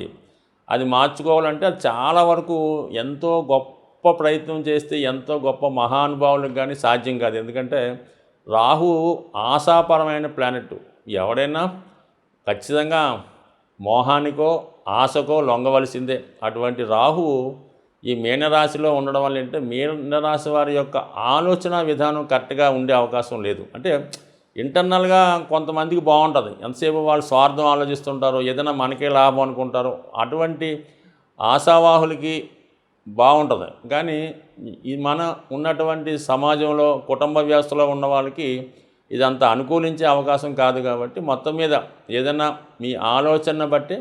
అది మార్చుకోవాలంటే అది చాలా వరకు ఎంతో గొప్ప ప్రయత్నం చేస్తే ఎంతో గొప్ప మహానుభావులకు కానీ సాధ్యం కాదు. ఎందుకంటే రాహు ఆశాపరమైన ప్లానెట్. ఎవడైనా ఖచ్చితంగా మోహానికో ఆశకో లొంగవలసిందే. అటువంటి రాహువు ఈ మీనరాశిలో ఉండడం వల్ల ఏంటంటే మీనరాశి వారి యొక్క ఆలోచన విధానం కరెక్ట్గా ఉండే అవకాశం లేదు. అంటే ఇంటర్నల్గా కొంతమందికి బాగుంటుంది, ఎంతసేపు వాళ్ళు స్వార్థం ఆలోచిస్తుంటారో, ఏదైనా మనకే లాభం అనుకుంటారో, అటువంటి ఆశావాహులకి బాగుంటుంది. కానీ ఈ మన ఉన్నటువంటి సమాజంలో కుటుంబ వ్యవస్థలో ఉన్న వాళ్ళకి ఇదంతా అనుకూలించే అవకాశం కాదు. కాబట్టి మొత్తం మీద ఏదైనా మీ ఆలోచన బట్టి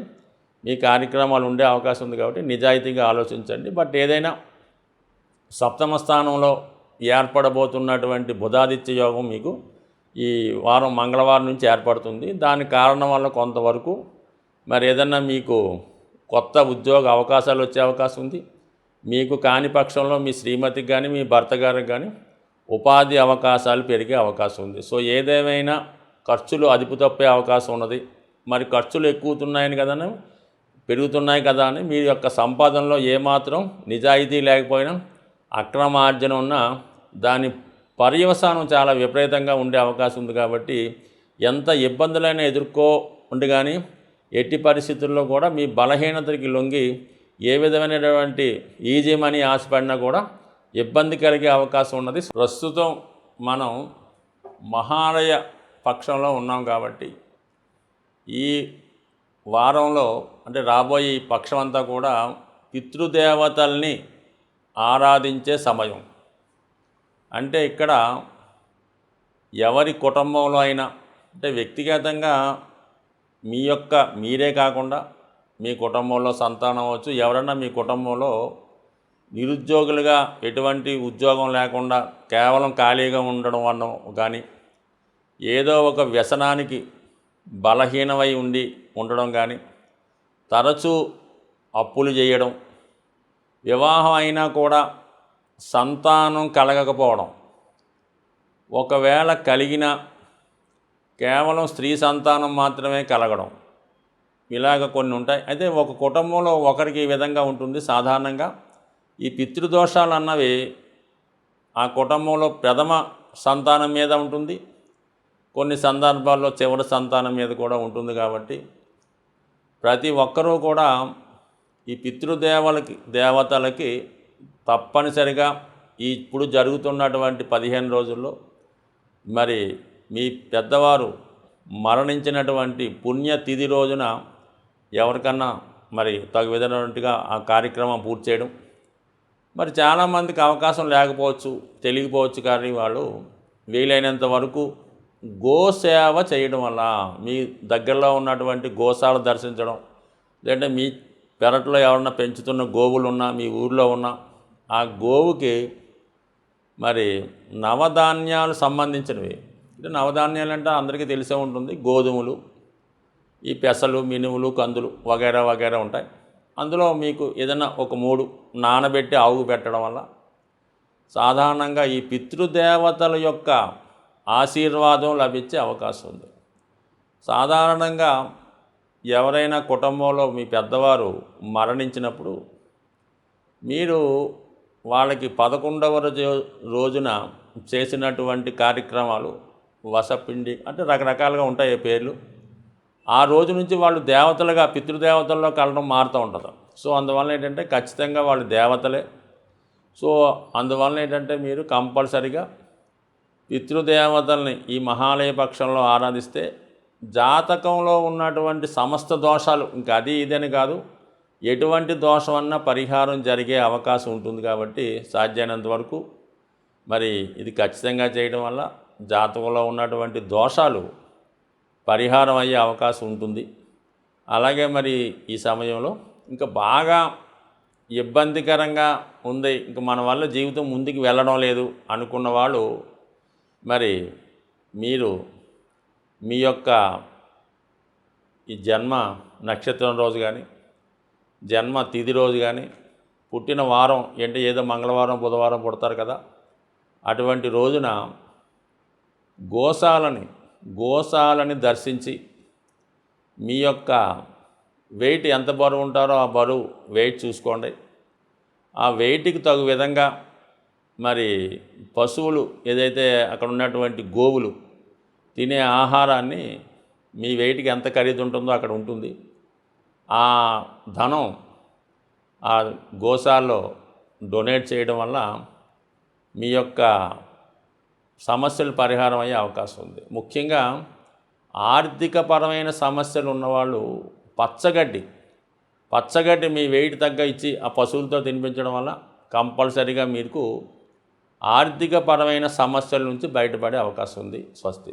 మీ కార్యక్రమాలు ఉండే అవకాశం ఉంది. కాబట్టి నిజాయితీగా ఆలోచించండి. బట్ ఏదైనా సప్తమ స్థానంలో ఏర్పడబోతున్నటువంటి బుధాదిత్య యోగం మీకు ఈ వారం మంగళవారం నుంచి ఏర్పడుతుంది. దాని కారణం వల్ల కొంతవరకు మరి ఏదన్నా మీకు కొత్త ఉద్యోగ అవకాశాలు వచ్చే అవకాశం ఉంది. మీకు కాని పక్షంలో మీ శ్రీమతికి కానీ మీ భర్త గారికి కానీ ఉపాధి అవకాశాలు పెరిగే అవకాశం ఉంది. సో ఏదేమైనా ఖర్చులు అదుపు తప్పే అవకాశం ఉన్నది. మరి ఖర్చులు ఎక్కుతున్నాయని కదా, పెరుగుతున్నాయి కదా అని మీ యొక్క సంపాదనలో ఏమాత్రం నిజాయితీ లేకపోయినా, అక్రమార్జన ఉన్నా దాని పర్యవసానం చాలా విపరీతంగా ఉండే అవకాశం ఉంది. కాబట్టి ఎంత ఇబ్బందులైనా ఉండి కానీ ఎట్టి పరిస్థితుల్లో కూడా మీ బలహీనతకి లొంగి ఏ విధమైనటువంటి ఈజీ మనీ ఆశపడినా కూడా ఇబ్బంది కలిగే అవకాశం ఉన్నది. ప్రస్తుతం మనం మహాలయ పక్షంలో ఉన్నాం. కాబట్టి ఈ వారంలో అంటే రాబోయే ఈ పక్షం అంతా కూడా పితృదేవతల్ని ఆరాధించే సమయం. అంటే ఇక్కడ ఎవరి కుటుంబంలో అయినా, అంటే వ్యక్తిగతంగా మీరే కాకుండా మీ కుటుంబంలో సంతానం అవ్వచ్చు, ఎవరన్నా మీ కుటుంబంలో నిరుద్యోగులుగా ఎటువంటి ఉద్యోగం లేకుండా కేవలం ఖాళీగా ఉండడం వల్ల కానీ, ఏదో ఒక వ్యసనానికి బలహీనమై ఉండడం కానీ, తరచూ అప్పులు చేయడం, వివాహం అయినా కూడా సంతానం కలగకపోవడం, ఒకవేళ కలిగినా కేవలం స్త్రీ సంతానం మాత్రమే కలగడం, ఇలాగ కొన్ని ఉంటాయి. అయితే ఒక కుటుంబంలో ఒకరికి ఈ విధంగా ఉంటుంది. సాధారణంగా ఈ పితృదోషాలు అన్నవి ఆ కుటుంబంలో ప్రథమ సంతానం మీద ఉంటుంది, కొన్ని సందర్భాల్లో చివరి సంతానం మీద కూడా ఉంటుంది. కాబట్టి ప్రతి ఒక్కరూ కూడా ఈ దేవతలకి తప్పనిసరిగా ఇప్పుడు జరుగుతున్నటువంటి 15 రోజుల్లో మరి మీ పెద్దవారు మరణించినటువంటి పుణ్యతిథి రోజున ఎవరికన్నా మరి తగు విధమైనట్టుగా ఆ కార్యక్రమం పూర్తి చేయడం. మరి చాలామందికి అవకాశం లేకపోవచ్చు, తెలియకపోవచ్చు. కానీ వాళ్ళు వీలైనంత వరకు గోసేవ చేయడం వల్ల, మీ దగ్గరలో ఉన్నటువంటి గోశాల దర్శించడం, లేదంటే మీ పెరట్లో ఎవరన్నా పెంచుతున్న గోవులు ఉన్నా, మీ ఊళ్ళో ఉన్న ఆ గోవుకి మరి నవధాన్యాలు సంబంధించినవి. అంటే నవధాన్యాలు అంటే అందరికీ తెలిసే ఉంటుంది, గోధుమలు, ఈ పెసలు, మినుములు, కందులు వగైరా వగైరా ఉంటాయి. అందులో మీకు ఏదైనా ఒక 3 నానబెట్టి ఆవుకు పెట్టడం వల్ల సాధారణంగా ఈ పితృదేవతల యొక్క ఆశీర్వాదం లభించే అవకాశం ఉంది. సాధారణంగా ఎవరైనా కుటుంబంలో మీ పెద్దవారు మరణించినప్పుడు మీరు వాళ్ళకి 11వ రోజున చేసినటువంటి కార్యక్రమాలు, వసపిండి అంటే రకరకాలుగా ఉంటాయి పేర్లు. ఆ రోజు నుంచి వాళ్ళు దేవతలుగా పితృదేవతల్లో కలడం మారుతూ ఉంటుంది. సో అందువల్ల ఏంటంటే ఖచ్చితంగా వాళ్ళు దేవతలే. సో అందువల్ల ఏంటంటే మీరు కంపల్సరిగా పితృదేవతల్ని ఈ మహాలయ పక్షంలో ఆరాధిస్తే జాతకంలో ఉన్నటువంటి సమస్త దోషాలు, ఇంకా అది ఇదని కాదు, ఎటువంటి దోషమన్నా పరిహారం జరిగే అవకాశం ఉంటుంది. కాబట్టి సాధ్యమైనంత వరకు మరి ఇది ఖచ్చితంగా చేయడం వల్ల జాతకంలో ఉన్నటువంటి దోషాలు పరిహారం అయ్యే అవకాశం ఉంటుంది. అలాగే మరి ఈ సమయంలో ఇంకా బాగా ఇబ్బందికరంగా ఉంది, ఇంక మన వల్ల జీవితం ముందుకు వెళ్ళడం లేదు అనుకున్న వాళ్ళు మరి మీరు మీ యొక్క ఈ జన్మ నక్షత్రం రోజు కానీ, జన్మ తిథి రోజు కానీ, పుట్టిన వారం అంటే ఏదో మంగళవారం బుధవారం పుడతారు కదా, అటువంటి రోజున గోశాలని దర్శించి మీ యొక్క వెయిట్ ఎంత బరువు ఉంటారో ఆ బరువు వెయిట్ చూసుకోండి. ఆ వెయిట్కి తగు విధంగా మరి పశువులు ఏదైతే అక్కడ ఉన్నటువంటి గోవులు తినే ఆహారాన్ని మీ వెయిట్కి ఎంత ఖరీదు ఉంటుందో అక్కడ ఉంటుంది. ఆ ధనం ఆ గోశాలలో డొనేట్ చేయడం వల్ల మీ యొక్క సమస్యలు పరిహారం అయ్యే అవకాశం ఉంది. ముఖ్యంగా ఆర్థికపరమైన సమస్యలు ఉన్నవాళ్ళు పచ్చగడ్డి మీ వెయిట్ తగ్గ ఇచ్చి ఆ పశువులతో తినిపించడం వల్ల కంపల్సరీగా మీకు ఆర్థికపరమైన సమస్యల నుంచి బయటపడే అవకాశం ఉంది. స్వస్తి.